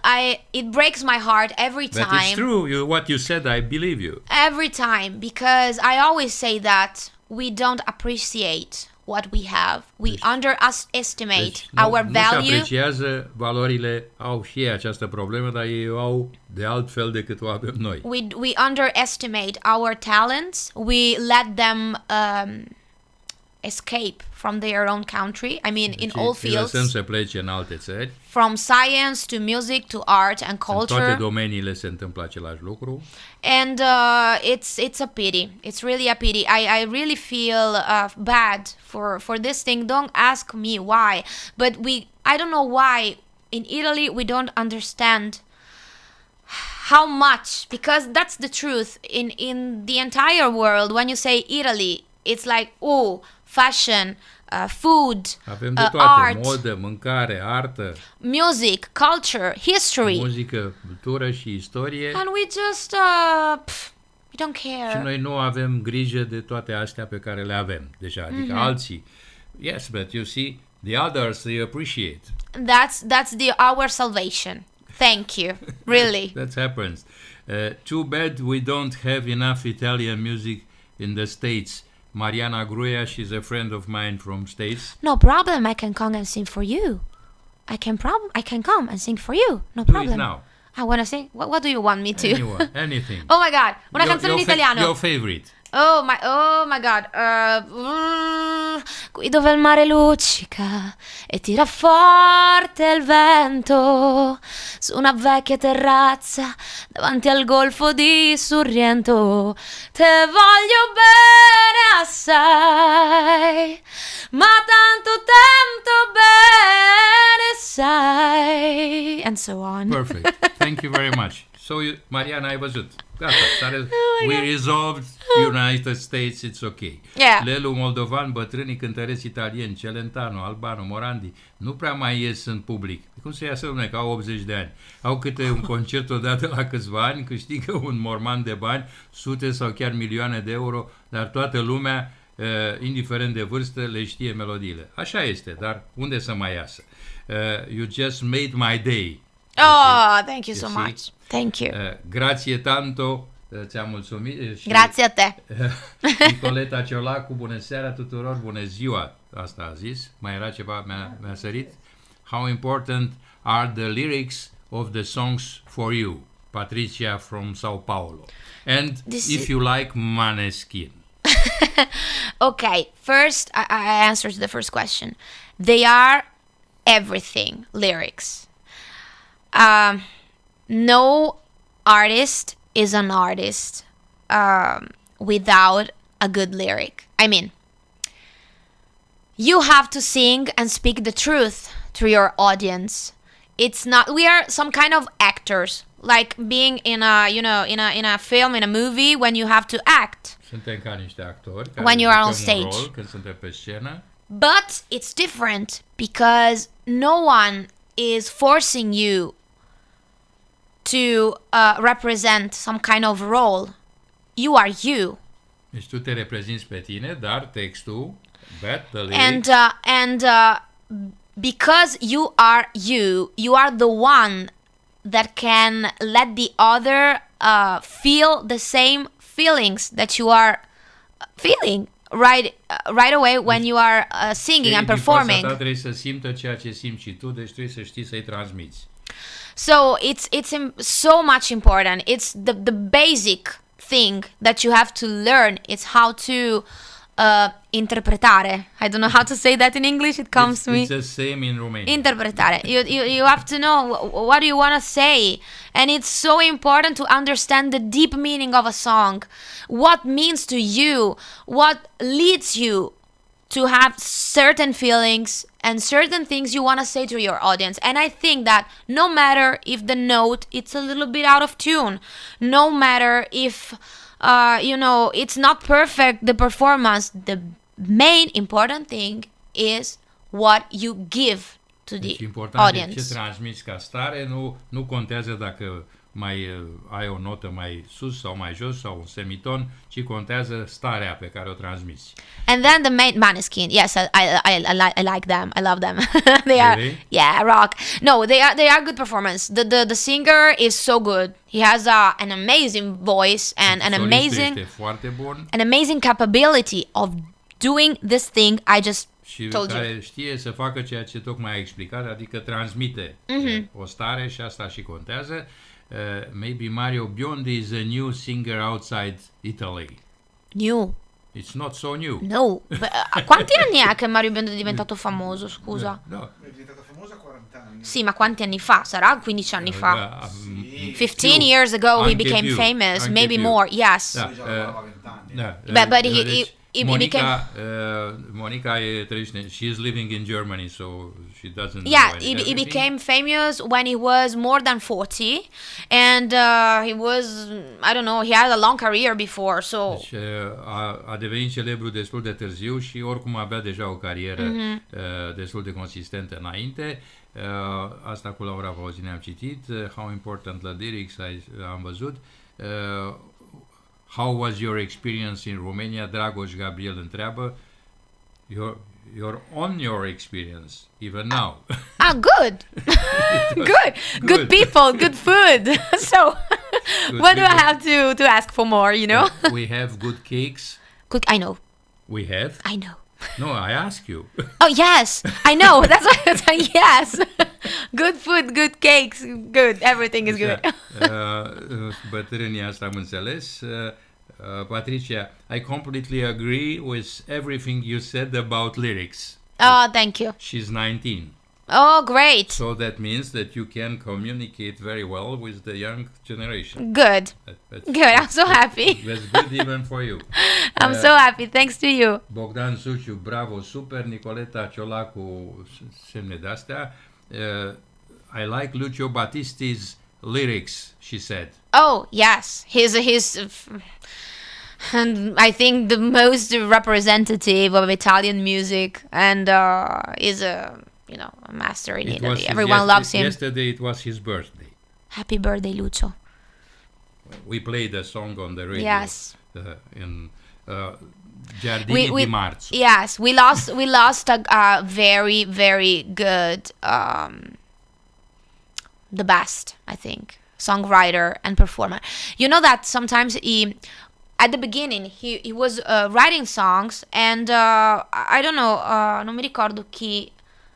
it breaks my heart every time. But it's true. What you said, I believe you. Every time, because I always say that we don't appreciate what we have. We underestimate our Nu value. se apreciază valorile, au și ei această problemă, dar ei au de altfel decât o avem noi. We underestimate our talents. We let them escape from their own country. I mean, in all Îi lăsăm fields, să plece în alte țări. from science to music to art and În toate culture. domeniile se întâmplă același lucru. And it's a pity. It's really a pity. I really feel bad for this thing. Don't ask me why, but I don't know why in Italy we don't understand how much, because that's the truth. In the entire world, when you say Italy, it's like, oh, fashion, food, Avem de toate, art, modă, mâncare, artă, music, culture, history, muzică, cultură și istorie. and we just we don't Și care. noi nu avem grijă de toate astea pe care le avem deja, adică alții. Yes, but you see, the others, they appreciate. That's our salvation. Thank you. Really. That happens. Too bad we don't have enough Italian music in the States. Mariana Gruia, she's a friend of mine from States. No problem. I can come and sing for you. I can come and sing for you. No Do problem. it now. I want to sing. What do you want me to? Anyone, anything. Oh my God. Una canzone in italiano. Your favorite. Oh my god. Qui dove il mare luccica e tira forte il vento, su una vecchia terrazza davanti al golfo di Sorrento, te voglio bene assai, ma tanto tempo bene sai, and so on. Perfect. Thank you very much. So, Mariana, ai văzut. Gata, we resolved United States, it's ok. Yeah. Lelu moldovan, bătrânii cântăreți italieni, Celentano, Albano, Morandi, nu prea mai ies în public. Cum să iasă, dom'le, că au 80 de ani. Au câte un concert odată la câțiva ani, câștigă un morman de bani, sute sau chiar milioane de euro, dar toată lumea, indiferent de vârstă, le știe melodiile. Așa este, dar unde să mai iasă? You just made my day. Oh, thank you so much. Thank you. Grație tanto, ți-am mulțumit. Grazie a te. Nicoleta Ciolacu, bună seara tuturor, bună ziua, asta a zis. Mai era ceva, mi-a sărit. How important are the lyrics of the songs for you? Patricia from Sao Paulo. And if you like Maneskin. Okay, first I answer to the first question. They are everything, lyrics. No artist is an artist without a good lyric. I mean, you have to sing and speak the truth to your audience. It's not, we are some kind of actors, like being in a, you know, in a film, in a movie, when you have to act. Suntem ca niște actori care When you are on jucăm un stage. rol când suntem pe scenă. But it's different because no one is forcing you to represent some kind of role. You are you. Deci tu te reprezinți pe tine, dar textul, the lyrics, And because you are you, you are the one that can let the other feel the same feelings that you are feeling right away when you are singing and performing. Din fața ta trebuie să simtă ceea ce simți și tu, deci trebuie să știi să-i transmiți. So it's so much important. It's the basic thing that you have to learn. It's how to interpretare. I don't know how to say that in English. It comes to me. It's the same in Romania. Interpretare. You have to know what do you want to say, and it's so important to understand the deep meaning of a song, what means to you, what leads you to have certain feelings and certain things you want to say to your audience. And I think that no matter if the note it's a little bit out of tune, no matter if it's not perfect, the performance, the main important thing is what you give to the Deci important audience. ce transmiți ca stare, nu contează dacă mai ai o notă mai sus sau mai jos sau un semiton, ci contează starea pe care o transmiți. And then the main Maneskin, yes, I like them. I love them. They are, Really? yeah, rock. No, they are good performance. The singer is so good. He has an amazing voice and an Solistul este foarte bun amazing capability of doing this thing I just și told you. care știe să facă ceea ce tocmai ai explicat, adică transmite o stare și asta și contează. Maybe Mario Biondi is a new singer outside Italy. New. It's not so new. No. Quanti anni ha che Mario Biondo è diventato famoso, scusa? No. È diventata famosa a 40 anni. Sì, ma quanti anni fa? Sarà 15 anni fa. 15 years ago he Anche became più, famous, anche maybe più. more, yes. Da. Lui già lavorava 20 anni. Da, But deci he Monica e trăiește, she is living in Germany, so she doesn't Yeah, know he everything. became famous when he was more than 40, and he was, I don't know, he had a long career before, so... Deci, a devenit celebru destul de târziu și oricum avea deja o carieră destul de consistentă înainte. Asta cu Laura Pauzini am citit. How important the lyrics am văzut. How was your experience in Romania? Dragoș Gabriel întreabă. You're on your experience, even now. Good. Good people, good food. So, Good what do I people. have to ask for more, you know? We have good cakes. I know. We have? I know. No, I ask you. Oh, yes, I know. That's why I said yes. Good food, good cakes, good. Everything is good. Bătrânii asta am înțeles. Patricia, I completely agree with everything you said about lyrics. Oh, thank you. She's 19. Oh, great. So that means that you can communicate very well with the young generation. Good. That's Good. I'm so happy. That's good even for you. I'm so happy. Thanks to you. Bogdan Suciu, bravo, super. Nicoleta Ciolacu, semne de-astea. I like Lucio Battisti's lyrics, she said. Oh, yes. He's and I think the most representative of Italian music, and is a a master in Italy. Everyone loves him. Yesterday it was his birthday. Happy birthday, Lucio. We played a song on the radio. Yes. In Giardini di Marzo. Yes, we lost a very, very good, the best, I think, songwriter and performer. You know that sometimes at the beginning he was writing songs, and I don't know, non mi ricordo chi.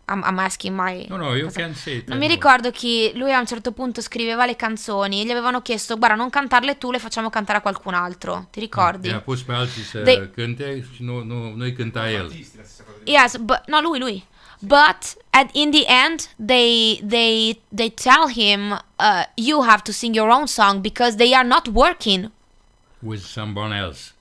I'm asking my... No, you can say it. Non mi ricordo chi, lui a un certo punto scriveva le canzoni e gli avevano chiesto, guarda, non cantarle tu, le facciamo cantare a qualcun altro, ti ricordi? I-a pus pe alții să cânte și nu-i cânta el. Yes, but no, lui. But in the end, they tell him, you have to sing your own song because they are not working with someone else.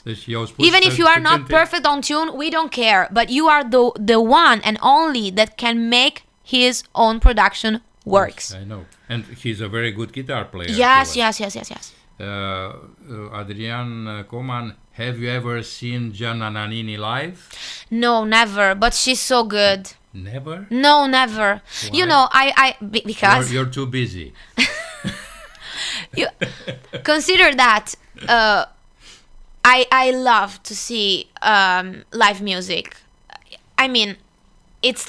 Deci even if you are not perfect on tune, we don't care. But you are the one and only that can make his own production works. Yes, I know. And he's a very good guitar player. Yes. Adrian Coman, have you ever seen Gianna Nannini live? No, never. But she's so good. Never? No, never. Why? Because you're too busy. You consider that I love to see live music. I mean, it's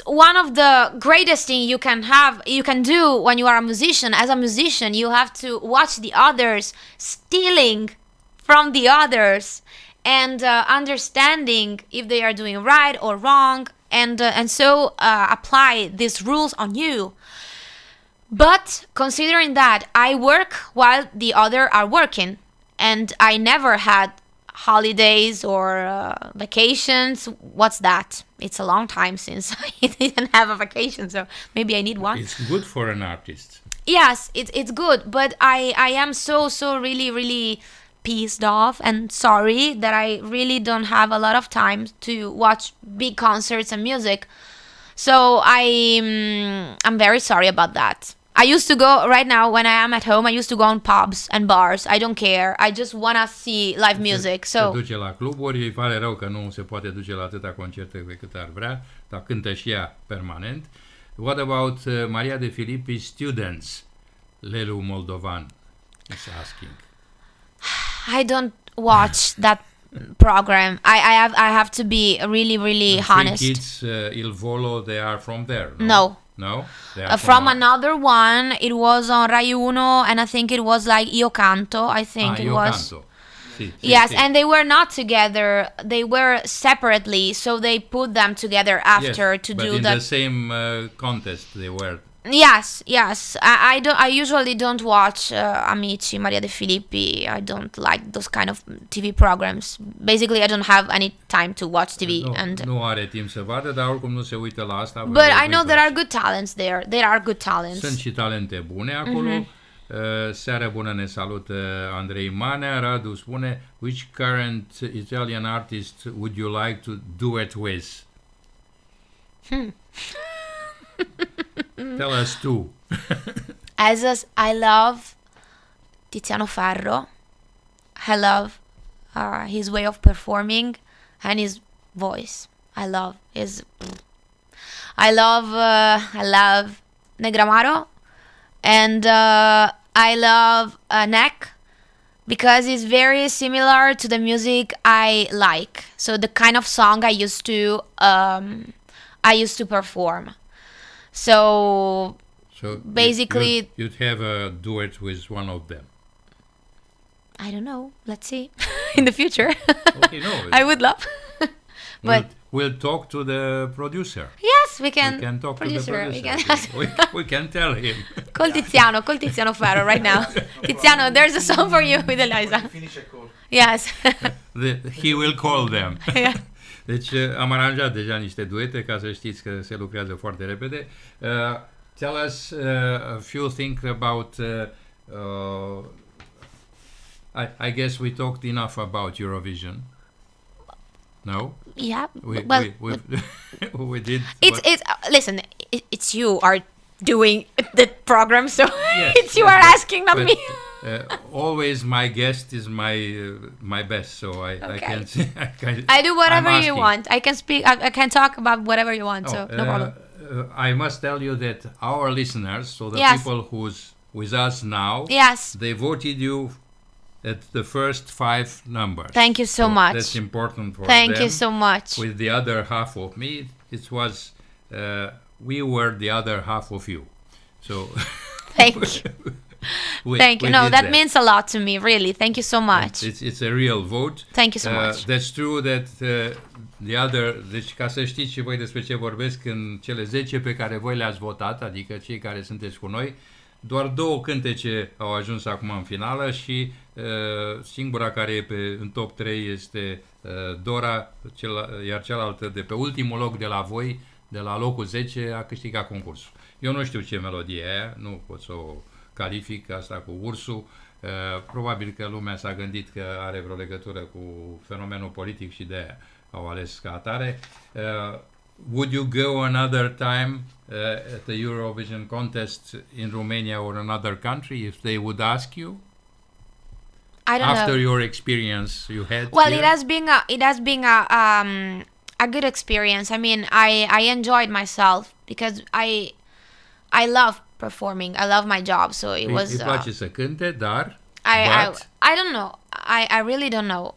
one of the greatest thing you can do when you are a musician. As a musician, you have to watch the others, stealing from the others, and understanding if they are doing right or wrong, and so apply these rules on you. But considering that I work while the other are working, and I never had holidays or vacations. What's that? It's a long time since I didn't have a vacation, so maybe I need one. It's good for an artist. Yes, it's good, but I am so really, really pissed off and sorry that I really don't have a lot of time to watch big concerts and music. So I'm very sorry about that. I used to go, right now when I am at home, I used to go on pubs and bars. I don't care. I just want to see live music. Se duce la cluburi, îi pare rău că nu se poate duce la atâta concerte pe cât ar vrea, dar cântă și ea permanent. What about Maria de Filippi students? Lelu Moldovan is asking. I don't watch that program. I have to be really honest. The kids Il Volo, they are from there. No. No? They are from another one. It was on Rai Uno, and I think it was like Io Canto. I think it Io was. Canto. Yes, and they were not together. They were separately, so they put them together after to do that. But in the same contest they were. Yes. I usually don't watch Amici, Maria De Filippi. I don't like those kind of TV programs. Basically, I don't have any time to watch TV. Nu are timp să vadă, dar oricum nu se uită la asta. But I know there are good talents there. There are good talents. Sunt și talente bune acolo. Seară bună, ne salută Andrei Manea. Radu spune, which current Italian artist would you like to duet with? Tell us two. I love Tiziano Ferro. I love his way of performing and his voice. I love Negramaro, and I love Neck because it's very similar to the music I like. So the kind of song I used to perform. So basically, you'd have a duet with one of them. I don't know. Let's see in the future. Okay, no, I would love. But we'll talk to the producer. Yes, Yes, we can talk producer, to the we producer. We can tell him. Call Tiziano Ferro right now. Tiziano, there's a song for you with Eliza. Finish a call. Yes. He will call them. Yeah. Deci am aranjat deja niște duete ca să știți că se lucrează foarte repede. Tell us a few things about I guess we talked enough about Eurovision. No? Yeah. We did. Listen, it's you are doing the program, so Yes, it's you yes, are but- asking, not but, me. Always my guest is my best, so I Okay. can't say. I do whatever I'm you asking. want. I can speak. I can talk about whatever you want. So no problem. I must tell you that our listeners, so the Yes. people who's with us now, Yes. they voted you at the first 5 numbers. Thank you so much. That's important for Thank them. you so much. With the other half of me, it was we were the other half of you. So Thank you. Thank you. we No, did that means a lot to me. Really. Thank you so much. It's a real vote. Thank you so much. That's true that the other, deci ca să știți și voi despre ce vorbesc, în cele 10 pe care voi le-ați votat, adică cei care sunteți cu noi, doar 2 cântece au ajuns acum în finală și singura care e în top 3 este Dora, iar cealaltă de pe ultimul loc de la voi, de la locul 10, a câștigat concursul. Eu nu știu ce melodie e aia, nu pot să o calific asta cu ursul. Probabil că lumea s-a gândit că are vreo legătură cu fenomenul politic și de aia au ales ca atare. Would you go another time at the Eurovision contest in Romania or another country if they would ask you? I don't After know. your experience you had Well, here? it has been a good experience. I mean, I enjoyed myself because I love performing. I love my job, so it was. Îi place să cânte, dar I don't know. I really don't know.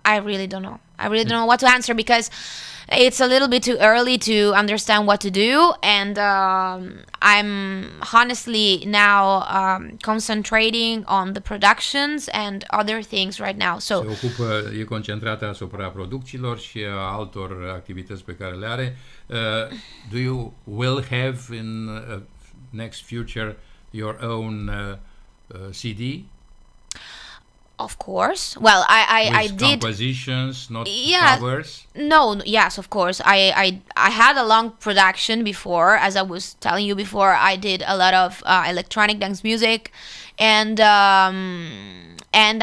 I really don't know what to answer because it's a little bit too early to understand what to do, and I'm honestly now concentrating on the productions and other things right now. So e concentrată asupra producțiilor și a altor activități pe care le are. Do you will have in next future your own CD? of course. Well, I With did. compositions, not Yeah. covers. No, yes, of course. I had a long production before, as I was telling you before. I did a lot of electronic dance music, and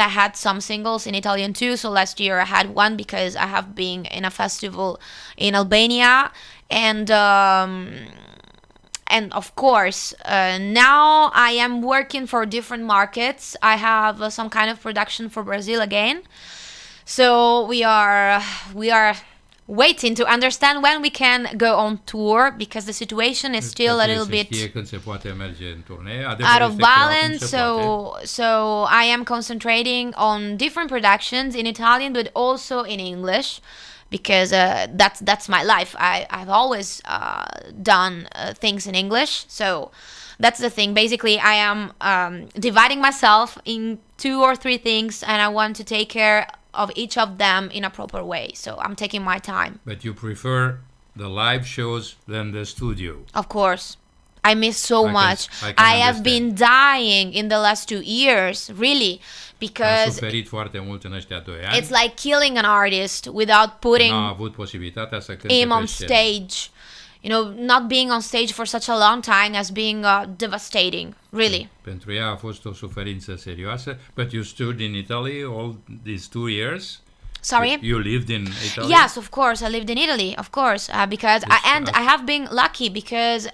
I had some singles in Italian too. So last year I had one because I have been in a festival in Albania, and of course now I am working for different markets. I have some kind of production for Brazil again. So we are waiting to understand when we can go on tour because the situation is still a little bit Când se poate merge în turnee. out of balance. So I am concentrating on different productions in Italian, but also in English, because that's my life. I've always done things in English. So that's the thing. Basically, I am dividing myself in 2 or 3 things, and I want to take care of each of them in a proper way. So I'm taking my time. But you prefer the live shows than the studio. Of course. I miss so much. I can I have understand. been dying in the last 2 years, really, Am because suferit foarte mult în ăștia 2 ani. it's like killing an artist without putting N-a avut posibilitatea să cânte him pe on scenă. stage. You know, not being on stage for such a long time has been devastating, really. Pentru ea a fost o suferință serioasă. But you stood in Italy all these 2 years? Sorry? You lived in Italy? Yes, of course. I lived in Italy, of course, because I have been lucky because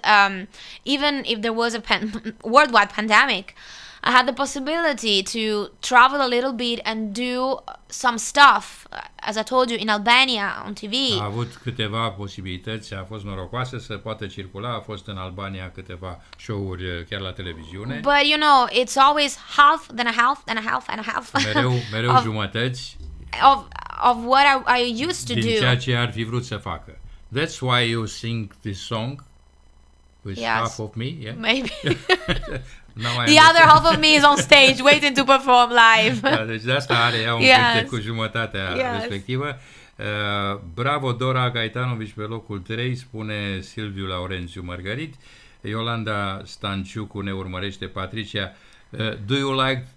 even if there was a worldwide pandemic, I had the possibility to travel a little bit and do some stuff, as I told you, in Albania on TV. A avut câteva posibilități, a fost norocoasă să poată circula, a fost în Albania câteva show-uri chiar la televiziune. But you know, it's always half, then a half, then a half, and a half. Mereu jumătăți of what I used to din do. ceea ce ar fi vrut să facă. That's why you sing this song with Yes. half of me, yeah? Maybe. Now I The other half of me is on stage waiting to perform live. Da, deci de asta are ea un Yes. cântec cu jumătatea Yes. respectivă. Bravo Dora Gaetanovici pe locul 3, spune Silviu Laurențiu Mărgărit. Iolanda Stanciucu ne urmărește, Patricia. Do you like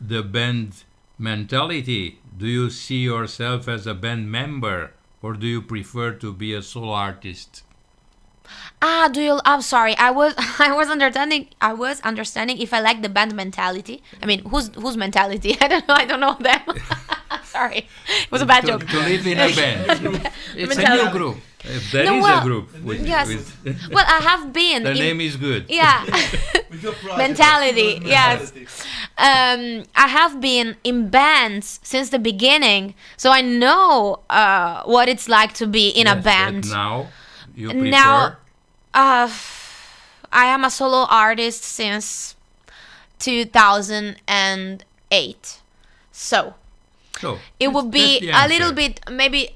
the band mentality? Do you see yourself as a band member? Or do you prefer to be a solo artist? I'm sorry. I was understanding if I like the band mentality. I mean, whose mentality? I don't know them. Sorry. It was a bad joke. To live in a band. It's a new group. There is a group. Yes. Well, I have been. The name is good. Yeah. With your project, Mentality. Yes. I have been in bands since the beginning, so I know what it's like to be in a band. But now you prefer. Now, I am a solo artist since 2008. So it would be a little bit maybe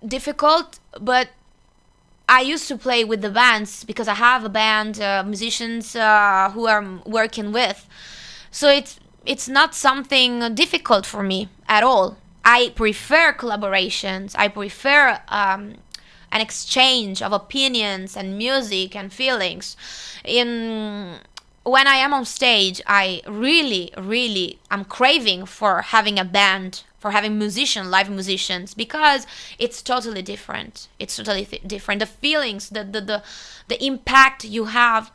difficult, but I used to play with the bands because I have a band, musicians who I'm working with. So it's not something difficult for me at all. I prefer collaborations. I prefer an exchange of opinions and music and feelings. When I am on stage, I really am craving for having a band, for having live musicians, because it's totally different. It's totally different. The feelings, the impact you have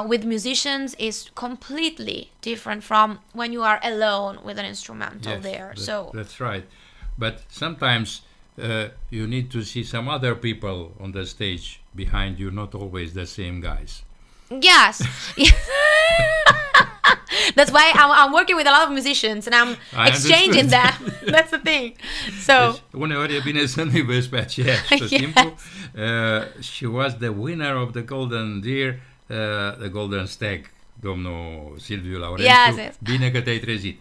with musicians is completely different from when you are alone with an instrumental there. That's right. But sometimes you need to see some other people on the stage behind you, not always the same guys. Yes. That's why I'm working with a lot of musicians and I'm exchanging them. That's the thing. So deci, uneori e bine să nu-i vezi pe aceiași tot timpul. She was the winner of the Golden Deer, the Golden Stag, domnul Silviu Laurențiu. Yes. Bine că te-ai trezit.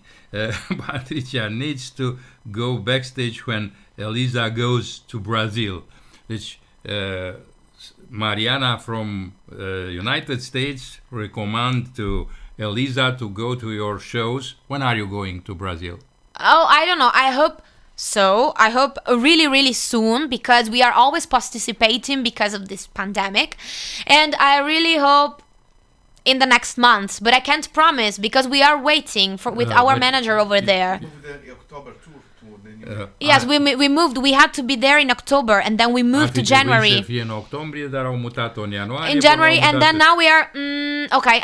Patricia needs to go backstage when Eliza goes to Brazil. Deci Mariana from United States recommend to Eliza to go to your shows. When are you going to Brazil? Oh, I don't know. I hope so. I hope really soon, because we are always participating because of this pandemic. And I really hope in the next months, but I can't promise because we are waiting with our manager over there. The October tour. Yes, we moved. We had to be there in October, and then we moved to January. Să fie în octombrie, dar au mutat-o în ianuarie. In January, and then now we are okay.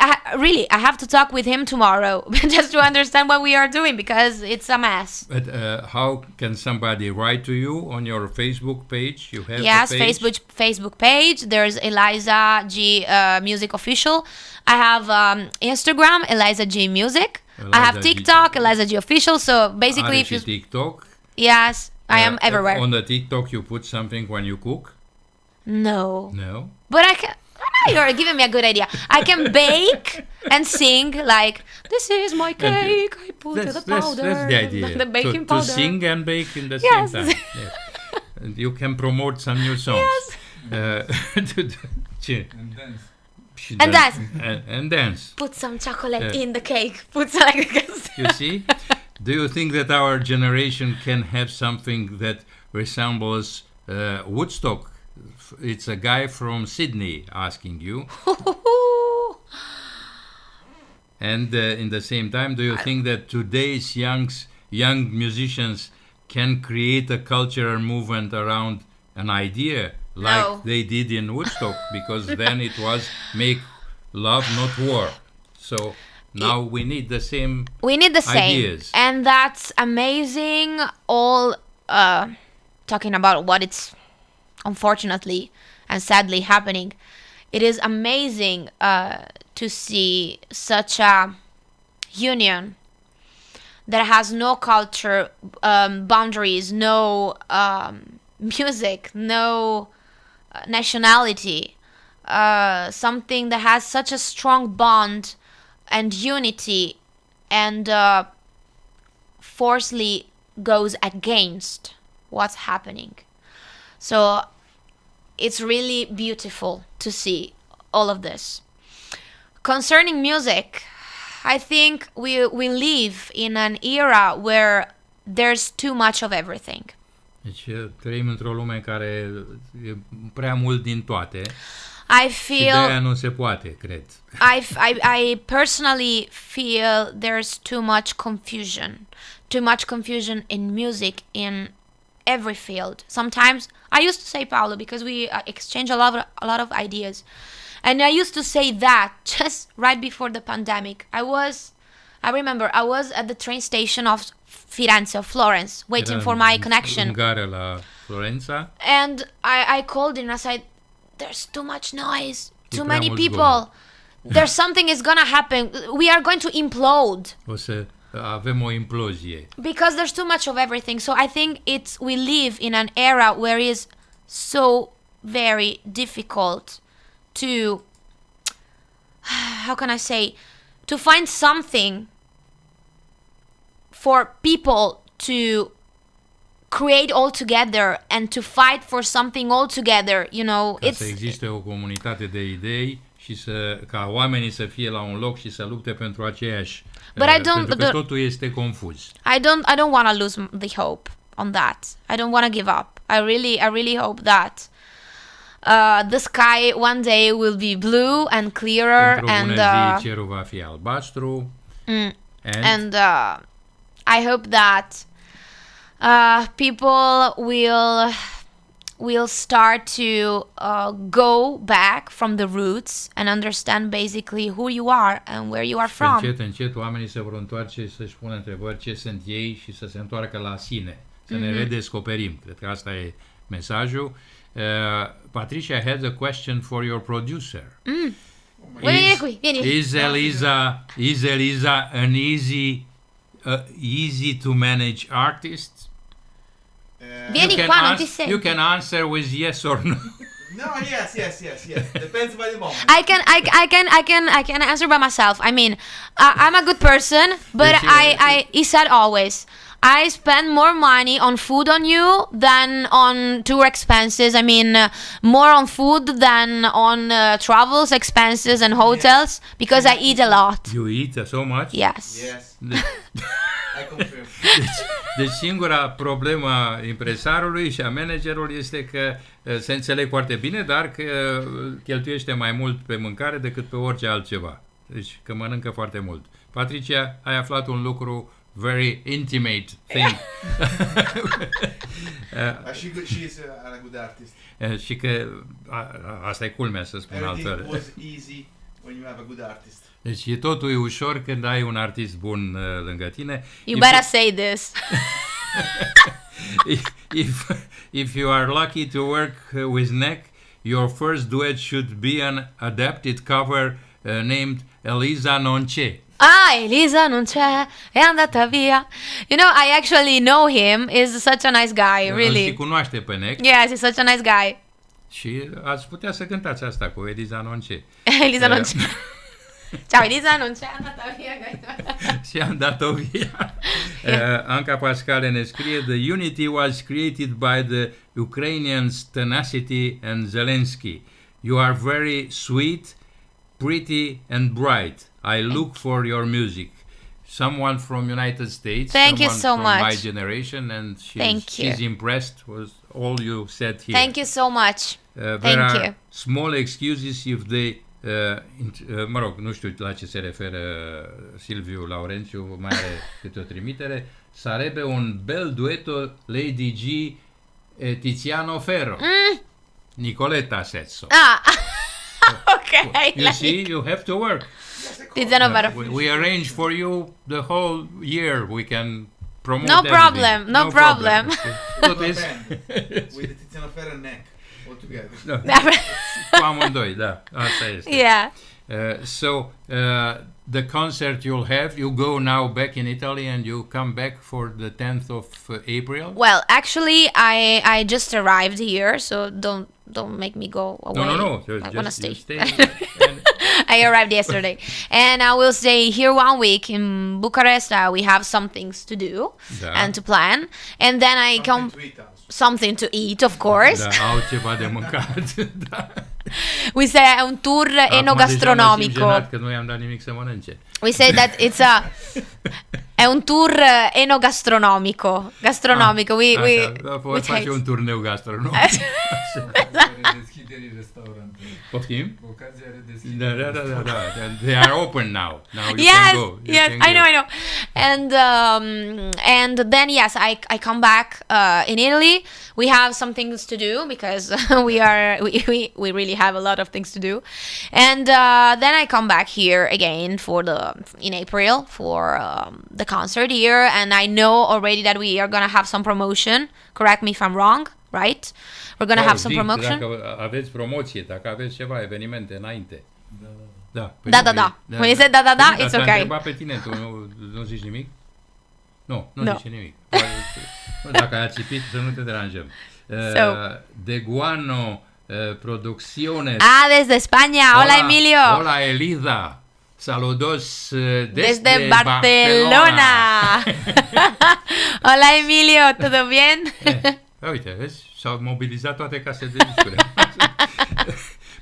I have to talk with him tomorrow just to understand what we are doing, because it's a mess. But how can somebody write to you on your Facebook page? You have yes, a page? Facebook page. There's Eliza G Music Official. I have Instagram, Eliza G Music. I have TikTok, Eliza G Official. So basically, if you TikTok. Yes, I am everywhere. On the TikTok, you put something when you cook? No. No? But I can... You're giving me a good idea. I can bake and sing like, this is my cake, I put the powder. That's the idea. The baking powder. To sing and bake in the same time. Yes. And you can promote some new songs. Yes. And dance. And dance. And dance. Put some chocolate in the cake. Put some like You see? Do you think that our generation can have something that resembles Woodstock? It's a guy from Sydney asking you. And in the same time, do you think that today's young musicians can create a cultural movement around an idea like they did in Woodstock? Because then it was make love, not war. So now we need the same ideas. And that's amazing. All talking about what it's unfortunately and sadly happening. It is amazing to see such a union that has no culture boundaries, no music, no nationality. Something that has such a strong bond and unity, and forcefully goes against what's happening. So it's really beautiful to see all of this. Concerning music, I think we live in an era where there's too much of everything. Deci trăim într-o lume în care e prea mult din toate I și de aia feel nu se poate, cred. I personally feel there's too much confusion in music in every field. Sometimes I used to say, Paolo, because we exchange a lot of ideas, and I used to say that just right before the pandemic. I remember I was at the train station of Firenze, of Florence, waiting Era for my connection. în gară la Florența. And I called him and I said, there's too much noise, too prea many mult people. There's something is gonna happen. We are going to implode O să avem o implozie. because there's too much of everything. So I think we live in an era where it's so very difficult to, how can I say, to find something for people to create all together and to fight for something all together, you know. Ca să existe o comunitate de idei și ca oamenii să fie la un loc și să lupte pentru aceeași. Pentru că totul este confuz. I don't want to lose the hope on that. I don't want to give up. I really hope that the sky one day will be blue and clearer, Într-o and bună zi cerul va fi albastru. and I hope that people will start to go back from the roots and understand basically who you are and where you are from. Încet oamenii se vor întoarce și să-și pună întrebări ce sunt ei și să se întoarcă la sine. Să ne redescoperim. Cred că asta e mesajul. Patricia had a question for your producer. Is Eliza an easy to manage artist? Vieni qua, non ti sento. You can answer with yes or no. No, yes. Depends by the moment. I can answer by myself. I mean, I'm a good person, but he said always, I spend more money on food on you than on tour expenses. I mean, more on food than on travels expenses and hotels because I eat a lot. You eat so much? Yes. I confirm. Deci singura problemă a impresarului și a managerului este că se înțeleg foarte bine, dar că cheltuiește mai mult pe mâncare decât pe orice altceva. Deci că mănâncă foarte mult. Patricia, ai aflat un lucru very intimate thing. She is a good artist. Și că asta e culmea, să spun altfel. Everything was easy when you have a good artist. Deci totul e ușor când ai un artist bun lângă tine. You better say this. If you are lucky to work with Neck, your first duet should be an adapted cover named Eliza non c'è. Eliza non c'è, è andata via. You know, I actually know him. He's such a nice guy, really. Și cunoaște pe Neck. Yes, he's such a nice guy. Și ați putea să cântați asta cu Eliza non c'è. Eliza non c'è. Ciao Eliza, non c'è, andata via. Și am dat-o via. Anca Pascale ne scrie: The unity was created by the Ukrainians' tenacity and Zelensky. You are very sweet, pretty and bright. I look for your music. Someone from United States. Thank you so from much. My generation, and Thank you. she's impressed with all you said here. Thank you so much. There are small excuses if they mă rog, nu știu la ce se referă Silviu Laurențiu, mai are câte o trimitere. Sarebbe un bel duetto Lady G e Tiziano Ferro. Nicoletta said so. Okay. You see, you have to work. Tiziano Ferro. We arrange for you the whole year. We can promote No problem. No problem. With the Tiziano Ferro and Neck all together. Cu amândoi, da. Asta este. Yeah. So the concert you'll have, you go now back in Italy and you come back for the 10th of April? Well, actually, I just arrived here, so don't make me go away. No. I want to stay. stay I arrived yesterday, and I will stay here 1 week in Bucharest. We have some things to do and to plan, and then I come. Something to eat, of course. Da, au ceva de mâncat. Da. We say un tour enogastronomico. Că nu i-am dat nimic să mănânce. We say that it's È un tour enogastronomico. Gastronomico. We Poți face take... un turneu gastronomic. Redeschiderii restaurantului. Poftim? Ocazia redeschiderii. Da. They are open now. Now you Yes, can go. You yes, can I go. know. And then yes, I come back in Italy. We have some things to do because we really have a lot of things to do, and then I come back here again in April for the concert here, and I know already that we are gonna have some promotion. Correct me if I'm wrong, right? We're gonna have some promotion. Dacă aveți promoție, dacă aveți ceva evenimente înainte. Da. Da. When you said da, it's Te-a okay. întrebat pe tine, tu nu zici nimic? Nu No. zici nimic. Dacă ai ațipit, să nu te deranjăm. De Guano Producciones. Desde España. Hola Emilio. Hola Eliza. Saludos Desde Barcelona. Hola Emilio, ¿todo bien? Uite, vezi? S-au mobilizat toate casele de discuri.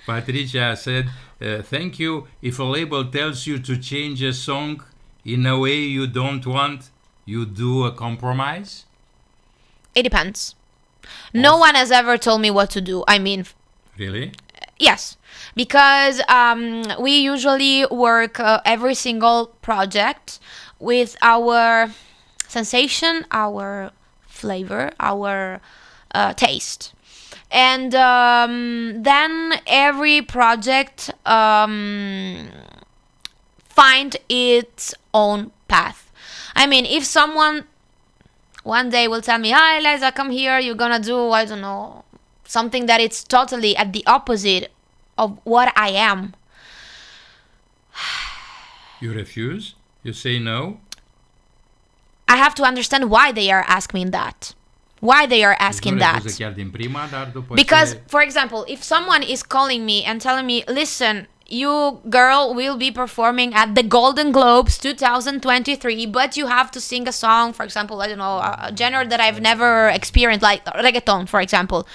Patricia said, thank you. If a label tells you to change a song in a way you don't want, you do a compromise? It depends. No one has ever told me what to do. I mean, Really? yes, because we usually work every single project with our sensation, our flavor, our taste. And then every project find its own path. I mean, if someone one day will tell me, "Hi, Eliza, come here. You're gonna do, I don't know, something that it's totally at the opposite of what I am." You refuse? You say no? I have to understand why they are asking that. Why they are asking Nu that. refuză chiar din prima, dar după Because, ce... for example, if someone is calling me and telling me, "Listen, you girl will be performing at the Golden Globes 2023, but you have to sing a song, for example, I don't know, a genre that I've never experienced, like reggaeton, for example."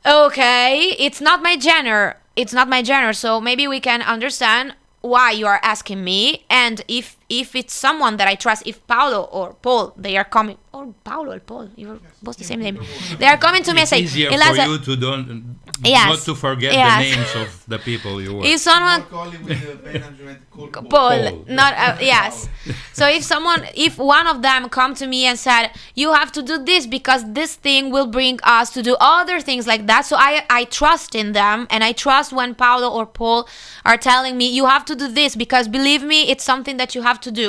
Okay, it's not my genre. It's not my genre, so maybe we can understand why you are asking me, and if it's someone that I trust, if Paolo or Paul, they are coming, or Paolo or Paul, you're both the same name, they are coming to me and It's say, easier "Eliza, for you to Yes. not to forget Yes. the names of the people you work. if someone More calling with the management called Paul, Paul. not yes." So if one of them come to me and said, "You have to do this because this thing will bring us to do other things like that," so I trust in them, and I trust when Paolo or Paul are telling me, "You have to do this because believe me, it's something that you have to do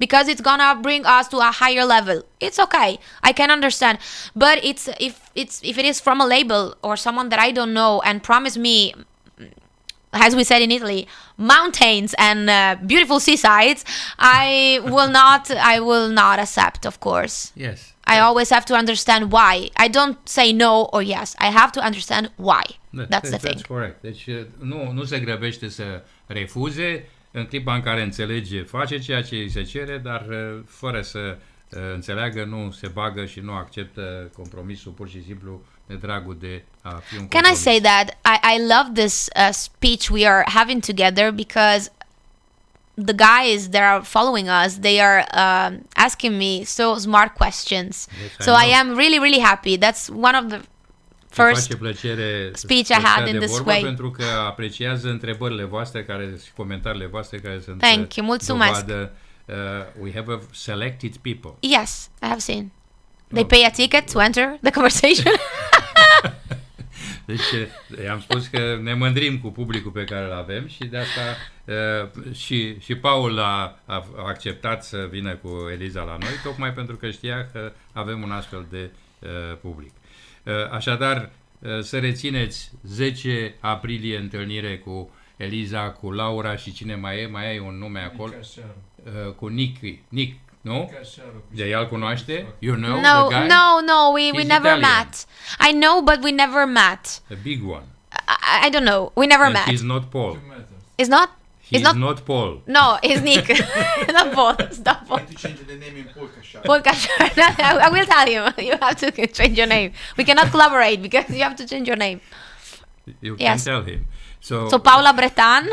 because it's gonna bring us to a higher level." It's okay, I can understand, but if it is from a label or someone that I don't know and promise me, as we said in Italy, mountains and beautiful seasides, I will not accept, of course. Yes. I always have to understand why. I don't say no or yes. I have to understand why. That's the thing. That's correct. Deci nu se grăbește să refuze. În clipa în care înțelege, face ceea ce îi se cere, dar fără să înțeleagă, nu se bagă și nu acceptă compromisul pur și simplu de dragul de a fi un Can I say that I love this speech we are having together because the guys that are following us, they are asking me so smart questions. Yes, So I am really, really happy. That's one of the first face plăcere speech I had in this way. Pentru că apreciază întrebările voastre și comentariile voastre care sunt Thank you, mulțumesc. dovadă. We have selected people. Yes, I have seen. They pay a ticket to enter the conversation. Deci am spus că ne mândrim cu publicul pe care îl avem și de asta și Paul a acceptat să vină cu Eliza la noi, tocmai pentru că știa că avem un astfel de public. Așadar, să rețineți 10 aprilie întâlnire cu Eliza, cu Laura și cine mai e? Mai ai un nume acolo? Cu Nick, nu? De el cunoaște? You know No, the guy? no, we He's never Italian. met. I know, but we never met. A big one. I don't know. We never And met. he's not Paul. It's not? He's not Paul. No, it's Nick. Not Paul. It's not Paul. Need to change the name in Polka. Paul Kashar. I will tell you. You have to change your name. We cannot collaborate because you have to change your name. You Yes. can tell him. So Paula Bretan,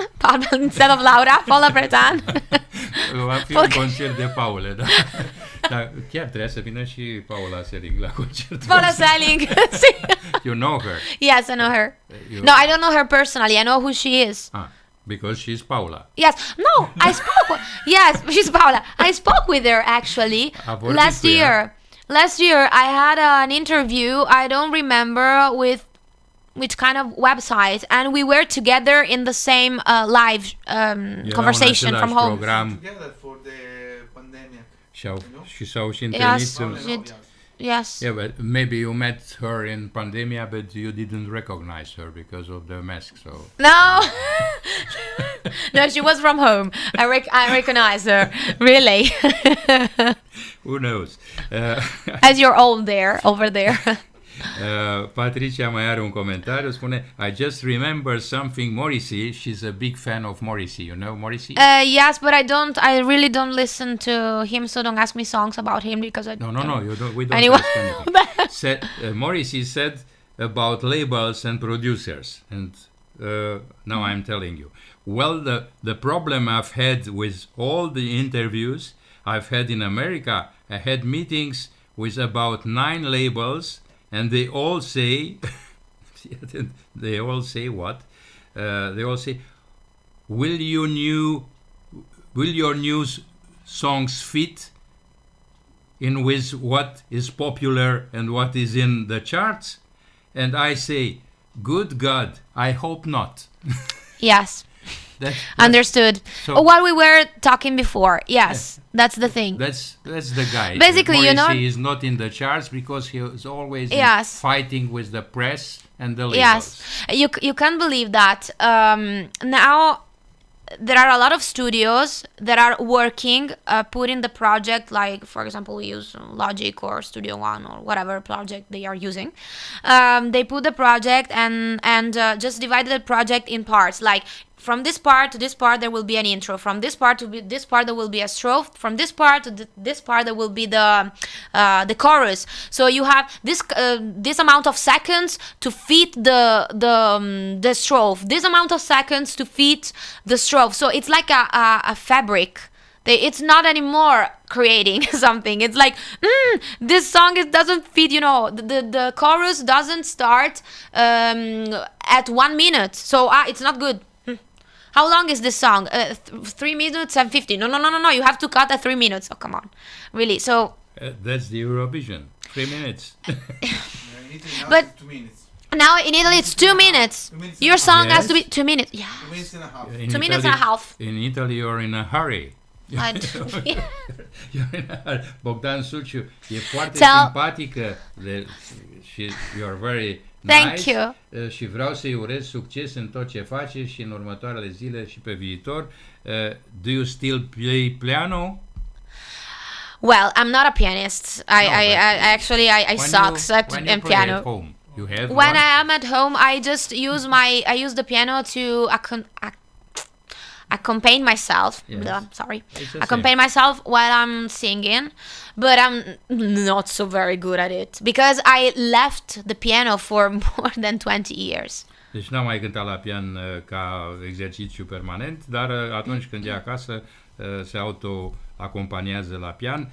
instead of Laura, Paula Bretan. Va fi un concert de Paule, da. Dar chiar trebuia să vină și Paula Selig la concertul Paula ăsta. Selig. You know her. Yes, I know her. No, I don't know her personally. I know who she is. Because she's Paula. Yes. No, I spoke. Yes, she's Paula. I spoke with her actually last year. Last year I had an interview. I don't remember with which kind of website, and we were together in the same live conversation from home. Together for the pandemic. Și s-au și întâlnit. Yes. Yes. Yeah, but maybe you met her in pandemia, but you didn't recognize her because of the mask. So No, no, she was from home. I recognize her. Really. who knows? As you're all there, over there. Patricia mai are un comentariu, spune I just remember something Morrissey. She's a big fan of Morrissey. You know Morrissey? Yes, but I really don't listen to him, so don't ask me songs about him because I No, you don't. We don't Anyway. ask anything. Morrissey said about labels and producers, and now I'm telling you. Well, the problem I've had with all the interviews I've had in America, I had meetings with about 9 labels, and they all say, they all say what? They all say, will your new songs fit in with what is popular and what is in the charts? And I say, good God, I hope not. Yes. That's Understood. so- What we were talking before. Yes, that's the thing. That's the guy. Basically, you know- Morrissey is not in the charts because he is always Yes. fighting with the press and the labels. Yes, you can't believe that. Now there are a lot of studios that are working, putting the project, like for example we use Logic or Studio One or whatever project they are using. They put the project and just divide the project in parts, like from this part to this part there will be an intro, from this part to this part there will be a strophe, from this part to this part there will be the chorus. So you have this amount of seconds to fit the strophe, this amount of seconds to fit the strophe. So it's like a fabric. It's not anymore creating something. It's like this song doesn't fit, the chorus doesn't start at 1 minute, so it's not good. How long is this song? 3 minutes and 50. No. You have to cut at 3 minutes. Oh, come on. Really. So. That's the Eurovision. 3 minutes. But 2 minutes. now in Italy it's 2 minutes. 2 minutes Your and a song half. has to be 2 minutes. Yeah. 2 minutes and a half. In 2 minutes and a half. In Italy, you're in a hurry. I You're in a hurry. Bogdan Suciu e foarte Tell- simpatică. You're very Thank nice. you. Și vreau să-i urez succes în tot ce face și în următoarele zile și pe viitor. Do you still play piano? Well, I'm not a pianist. I sucks at when you play piano. at home, you have When one? I am at home, I just use the piano to accompany myself. Yes. Sorry, It's the accompany myself while I'm singing, but I'm not so very good at it because I left the piano for more than 20 years. Deci n-am mai cântat la pian ca exercițiu permanent, dar atunci când e acasă se auto-acompaniază la pian.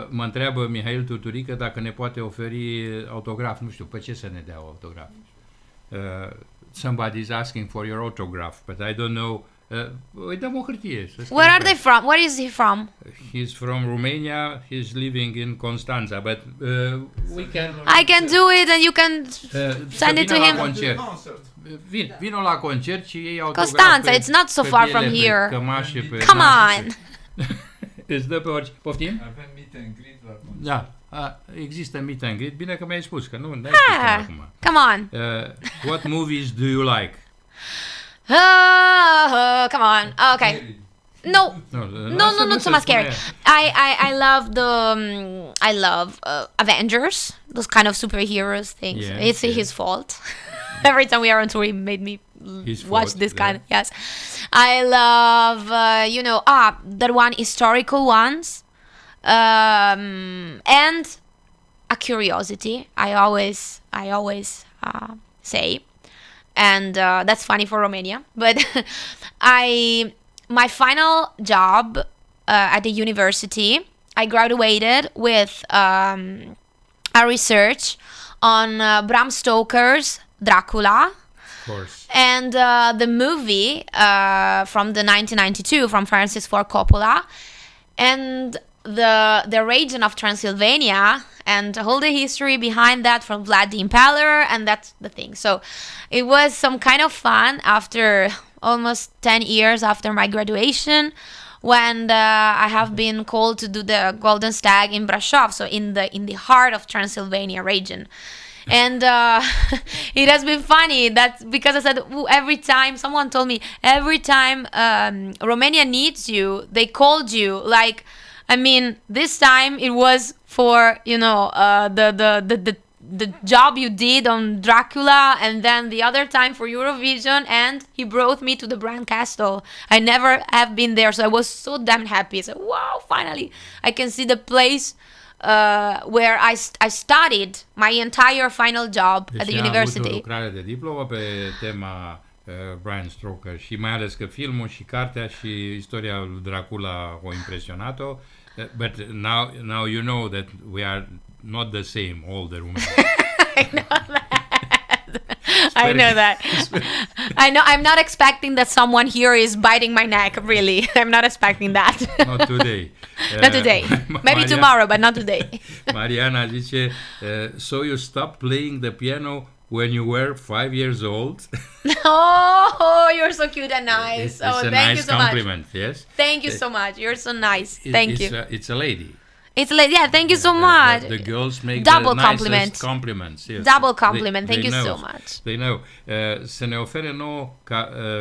Mă întreabă Mihail Tuturică dacă ne poate oferi autograf. Nu știu, pe ce să ne dea autograf? Somebody's asking for your autograph, but I don't know. Îi dăm o hârtie. Where are they from? Where is he from? He's from Romania. He's living in Constanța, but we can... I can do it and you can send it to him. Concert. Vino la concert și iei autograf. Constanța, it's not so far from here. Come on! Îți dă pe orice. Poftim? Avem meet and greet la concert. Da. Există meet and greet. Bine că mi-ai spus, că nu ai spus până acum. Come on. What movies do you like? Come on. Okay. No, not so much scary. I love Avengers, those kind of superheroes things. Yes, It's yes. his fault. Every time we are on tour, he made me His watch fault, this yeah. kind. Yes, I love that one historical ones, and a curiosity. I always say. and that's funny for Romania. But my final job at the university, I graduated with a research on Bram Stoker's Dracula. Of course. And the movie from the 1992 from Francis Ford Coppola, and the region of Transylvania, and all the history behind that from Vlad the Impaler, and that's the thing. So it was some kind of fun after almost 10 years after my graduation, when I have been called to do the Golden Stag in Brasov, so in the heart of Transylvania region. And it has been funny that, because I said every time someone told me, every time Romania needs you, they called you. Like, I mean, this time it was for the job you did on Dracula, and then the other time for Eurovision, and he brought me to the Brand Castle. I never have been there, so I was so damn happy. I said, wow, finally I can see the place where I studied my entire final job at the Deci university. a avut o lucrare de diplomă pe tema Bram Stoker, și mai ales că filmul și cartea și istoria lui Dracula o impresionat-o. But now you know that we are not the same, all the Romanians. I know that. I know. I'm not expecting that someone here is biting my neck. Really, I'm not expecting that. Not today. Not today. Maybe tomorrow, but not today. Mariana zice, so you stopped playing the piano when you were 5 years old? Oh, you're so cute and nice. It's Oh, a thank nice you so compliment, much. yes? Thank you so much. You're so nice. Thank you. It's a lady. It's like, yeah, thank you so much. The girls make Double the compliment. nicest compliments. Yes. Double compliment. Thank you know. so much. They know. Să ne ofere nouă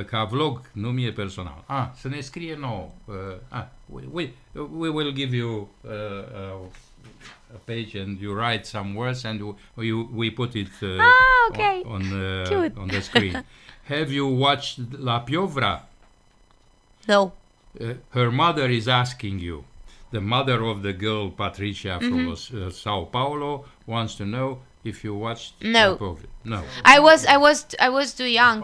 ca vlog, nu mie personal. Să ne scrie nouă. We will give you a page and you write some words and we put it okay. on the screen. Have you watched La Piovra? No. Her mother is asking you. The mother of the girl Patricia from Sao Paulo wants to know if you watched No. La Piovra. No. I was too young.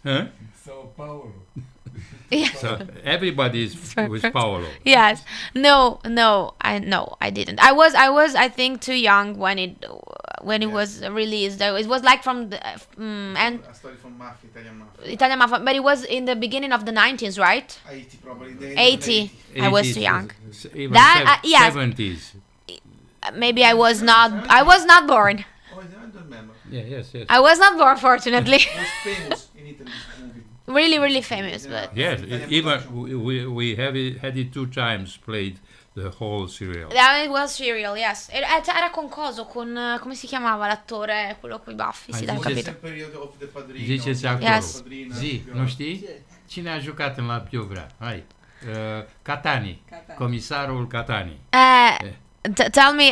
Huh? Sao Paulo. Yes. So everybody is with Paolo. Yes. No, I didn't. I was I think too young when it was released. It was like from the and A story from Mafia, Italian Mafia. Italian Mafia, but it was in the beginning of the 90s, right? 80 probably. The 80. I was too 80s, young. Even That, yes. 70s. Maybe I was not born. Oh, I don't remember. Yeah, yes. I was not born, fortunately. It was famous in Italy, this movie. Really, really famous, but Yes, Italian even production. we had it 2 times played the whole serial. that was serial, yes. Era con coso, con come si chiamava l'attore, quello con i baffi, sì, dai, ho Ziceți- capito. It's a period of the Padrino. Ziceți acolo. Yes. Padrina, Zi, Piovra. nu știi? Cine a jucat în La Piovra? Hai. Catani. Comisarul Catani. Tell me,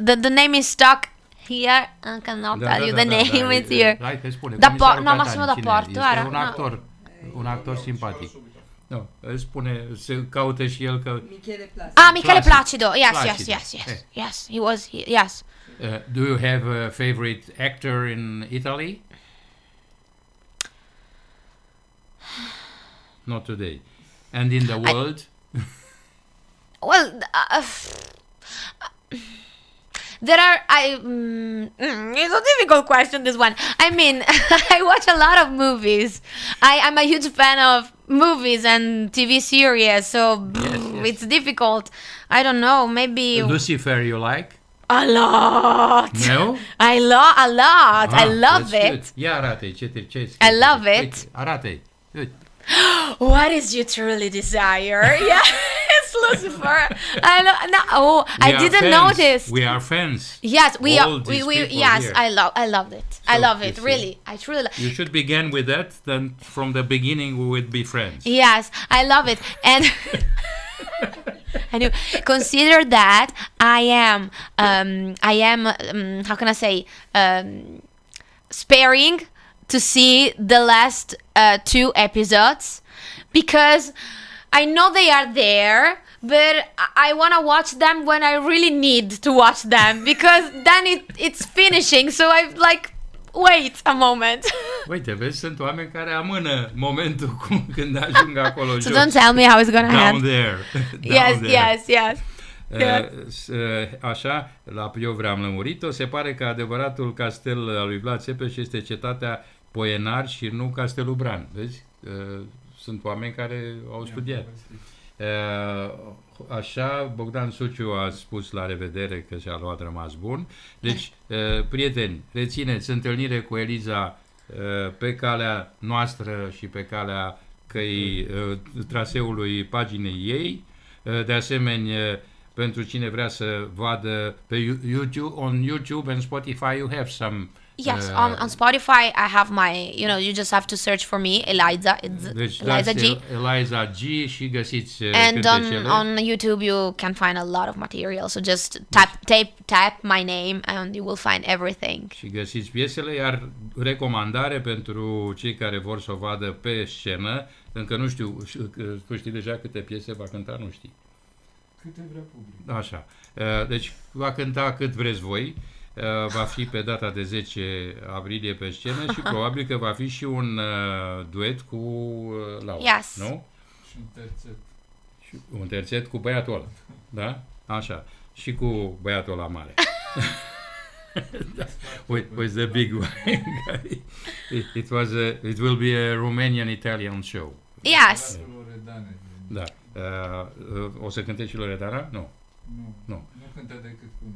the name is stuck here. I cannot tell you the name. It's here. Hai că spune. Da Comisarul no, Catani, Massimo da cine Porto, este? era, Un no. actor. Un actor simpatic. Nu, îl spune, se caută și el că... Michele Placido. Michele Placido. Yes, Placido. yes. He was. Yes. Do you have a favorite actor in Italy? Not today. And in the world? Well, there are. It's a difficult question. This one. I mean, I watch a lot of movies. I'm a huge fan of movies and TV series, so Yes. it's difficult. I don't know. Maybe Lucifer you like? a lot. No? I love a lot. I love that's it. good. Ia arată-i ce I love it. Uite, arată-i. Uite. What is you truly desire? Yes, Lucifer. I We are didn't fans. notice. We are fans. Yes, we All are. these We people yes, here. I loved it. I So, love you it. see. Really, I truly. You should begin with that, then from the beginning we would be friends. Yes, I love it, and and you consider that I am. How can I say? Sparing to see the last 2 episodes because I know they are there, but I want to watch them when I really need to watch them because then it's finishing. So I like wait a moment. Uite, vezi, sunt oameni care amână momentul când ajung acolo So jos. don't tell me how it's gonna Down happen. there. Yes, Down there. yes. Așa, la Piovre am lămurit-o, se pare că adevăratul castel al lui Vlad Țepeș este cetatea Poenar și nu Castelul Bran. Vezi? Sunt oameni care au studiat. Așa, Bogdan Suciu a spus la revedere că și-a luat rămas bun. Deci, prieteni, rețineți întâlnire cu Eliza pe calea noastră și pe calea traseului paginei ei. De asemenea, pentru cine vrea să vadă pe YouTube, on YouTube and Spotify, you have some. Yes, on Spotify I have my, you just have to search for me, Eliza. It's Deci Eliza G. Eliza G și găsiți And cântecele. on YouTube you can find a lot of material. So just tap my name and you will find everything. Și găsiți piesele, iar recomandare pentru cei care vor să o vadă pe scenă, încă nu știu, tu știi deja câte piese va cânta, nu știi. Câte vrea public. Așa. Deci va cânta cât vreți voi. Va fi pe data de 10 aprilie pe scenă și probabil că va fi și un duet cu Laura, Yes. nu? Și un terțet. Și un terțet cu băiatul ăla, da? Așa. Și cu băiatul ăla mare. with the big one. It will be a Romanian-Italian show. Yes. Loredane. Da. O să cânte și Loredana? Nu. Nu. Nu. Nu cântă decât cu Nic.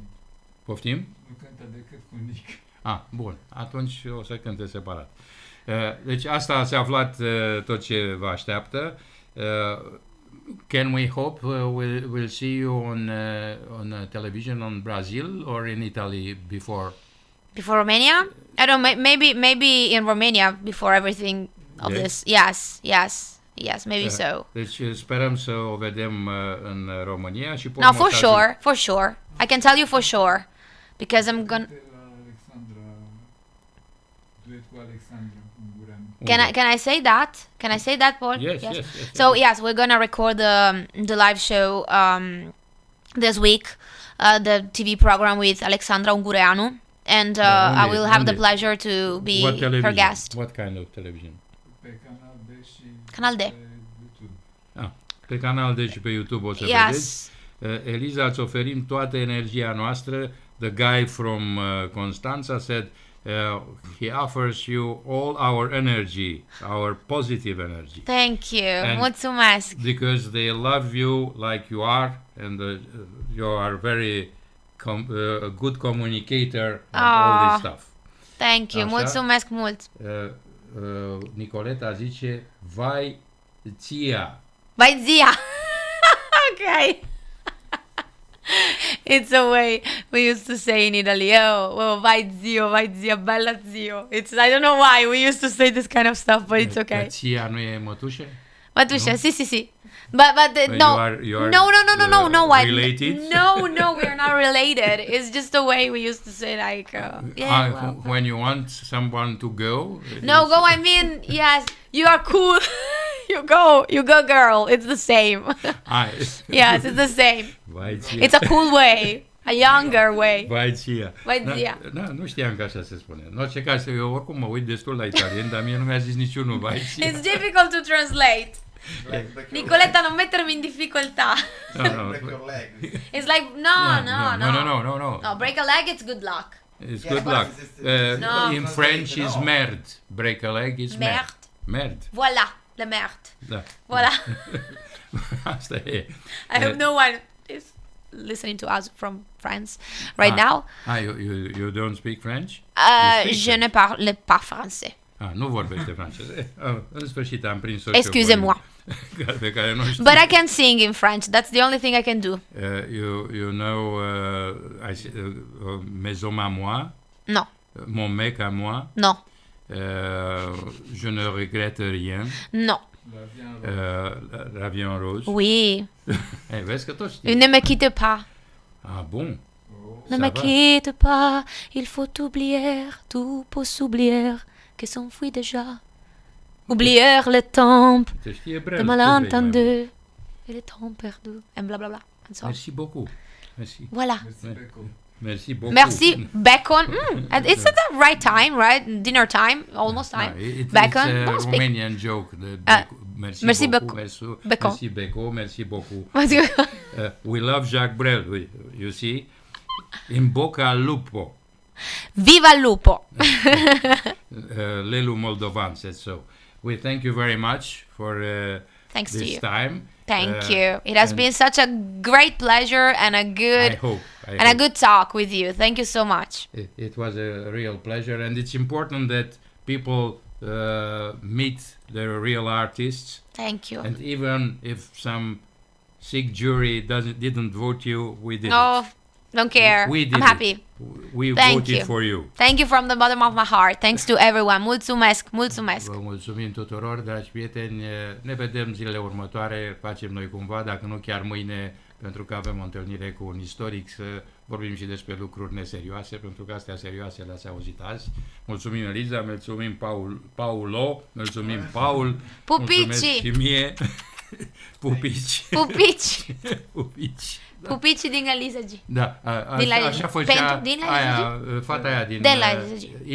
Poftim? Nu cântă decât cu Nic. Bun. Atunci o să cânte separat. Deci asta s-a aflat tot ce vă așteaptă. Can we hope we'll see you on television on Brazil or in Italy before? Before Romania? I don't know, maybe in Romania before everything of Yes. this. Yes, maybe so. Deci sperăm să o vedem în România și No, for sure. I can tell you for sure. Because I'm gonna... La Alexandra, duet cu Alexandra Ungureanu. Can I say that? Can I say that, Paul? Yes. So yes, we're gonna record the live show this week, the TV program with Alexandra Ungureanu, and I will have the pleasure to be her guest. What kind of television? Pe Canal D și Canal D. pe YouTube. Pe Canal D și pe YouTube o să Yes. vedeți. Eliza, îți oferim toată energia noastră. The guy from Constanța said he offers you all our energy, our positive energy. Thank you. And- Mulțumesc. Because they love you like you are, and you are very a good communicator and all this stuff. Thank you. Așa. Mulțumesc mult. Nicoleta zice, vai ția. Vai zia. Okay. It's a way we used to say in Italy. Oh, vai zio, bella zio. I don't know why we used to say this kind of stuff, but it's okay. Ția nu e mătușe? Matușa, No? si. But no. You are No. related? No, we're not related. It's just the way we used to say, like, When you want someone to go? No, go, I mean, yes, you are cool. You go, girl. It's the same. Yes, it's the same. Vai ția. It's a cool way, a younger way. Vai ția. Vai ția. Nu știam că așa se spune. În orice caz, eu oricum mă uit destul la italien, dar mie nu mi-a zis niciunul vai ția. It's difficult to translate. Nicoletta, non mettermi in difficoltà. No. Break your leg. It's like, no. No. No, break a leg, it's good luck. It's Yeah, good but luck. No. In French is No. merde. Break a leg is merde. Merde. Voilà, le merde. Da. Voilà. Asta e. I hope no one is listening to us from France right now. You don't speak French? Je ne parle pas français. Nu vorbește franceză. În sfârșit am prins-o. Excusez-moi. Pe care nu știu. But I can sing in French. That's the only thing I can do. You know Maison à moi? No. Mon mec à moi? No. Je ne regrette rien. No. L'avion rose. Oui. Vezi că tot știi. Ne me quitte pas. Bun. Ne Ça me va. quitte pas. Il faut oublier. Tout pour s'oublier. Que s'enfuit déjà. Oublier le temps. Te știe brel. De malentendu. Et le temps perdu. And bla bla bla. And so on. Merci beaucoup. Merci. Voilà. Mersi, Beco. Merci beaucoup. Merci, bacon. It's at the right time, right? Dinner time, almost time. Bacon. It's a Don't speak. Romanian joke. Merci, merci beaucoup. Bacon. Merci beaucoup. Merci beaucoup. We love Jacques Brel, you see. In bocca al lupo. Viva il lupo! Lelu Moldovan said so. We thank you very much for Thanks to this you. time. Thank you. It has been such a great pleasure and a I good hope. a good talk with you. Thank you so much. It was a real pleasure, and it's important that people meet the real artists. Thank you. And even if some sick jury didn't vote you, we did Oh, it. don't care. We did I'm it. happy. We Thank voted you. for you. Thank you from the bottom of my heart. Thanks to everyone. Mulțumesc, mulțumesc. Vă mulțumim tuturor, dragi prieteni. Ne vedem zilele următoare, facem noi cumva, dacă nu chiar mâine, pentru că avem o întâlnire cu un istoric, să vorbim și despre lucruri neserioase, pentru că astea serioase le-ați auzit azi. Mulțumim, Eliza, mulțumim, Paulo, mulțumim, Paul, Pupicii. mulțumesc și mie. Pupici. Pupici. Pupici. Pupicii din Eliza G. Da, Din la- așa făcea din la aia, fata aia din De la Eliza G.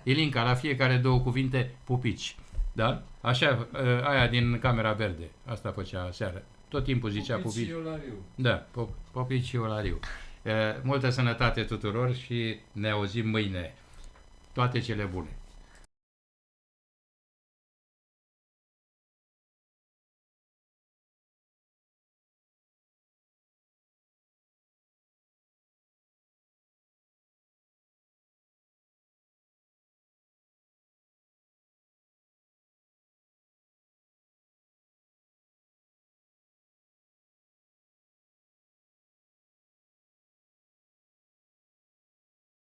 Ilinca, la fiecare două cuvinte, pupici. Da? Așa, aia din Camera Verde, asta făcea seară. Tot timpul zicea pupici. Da, pupici olariu. Multă sănătate tuturor și ne auzim mâine. Toate cele bune.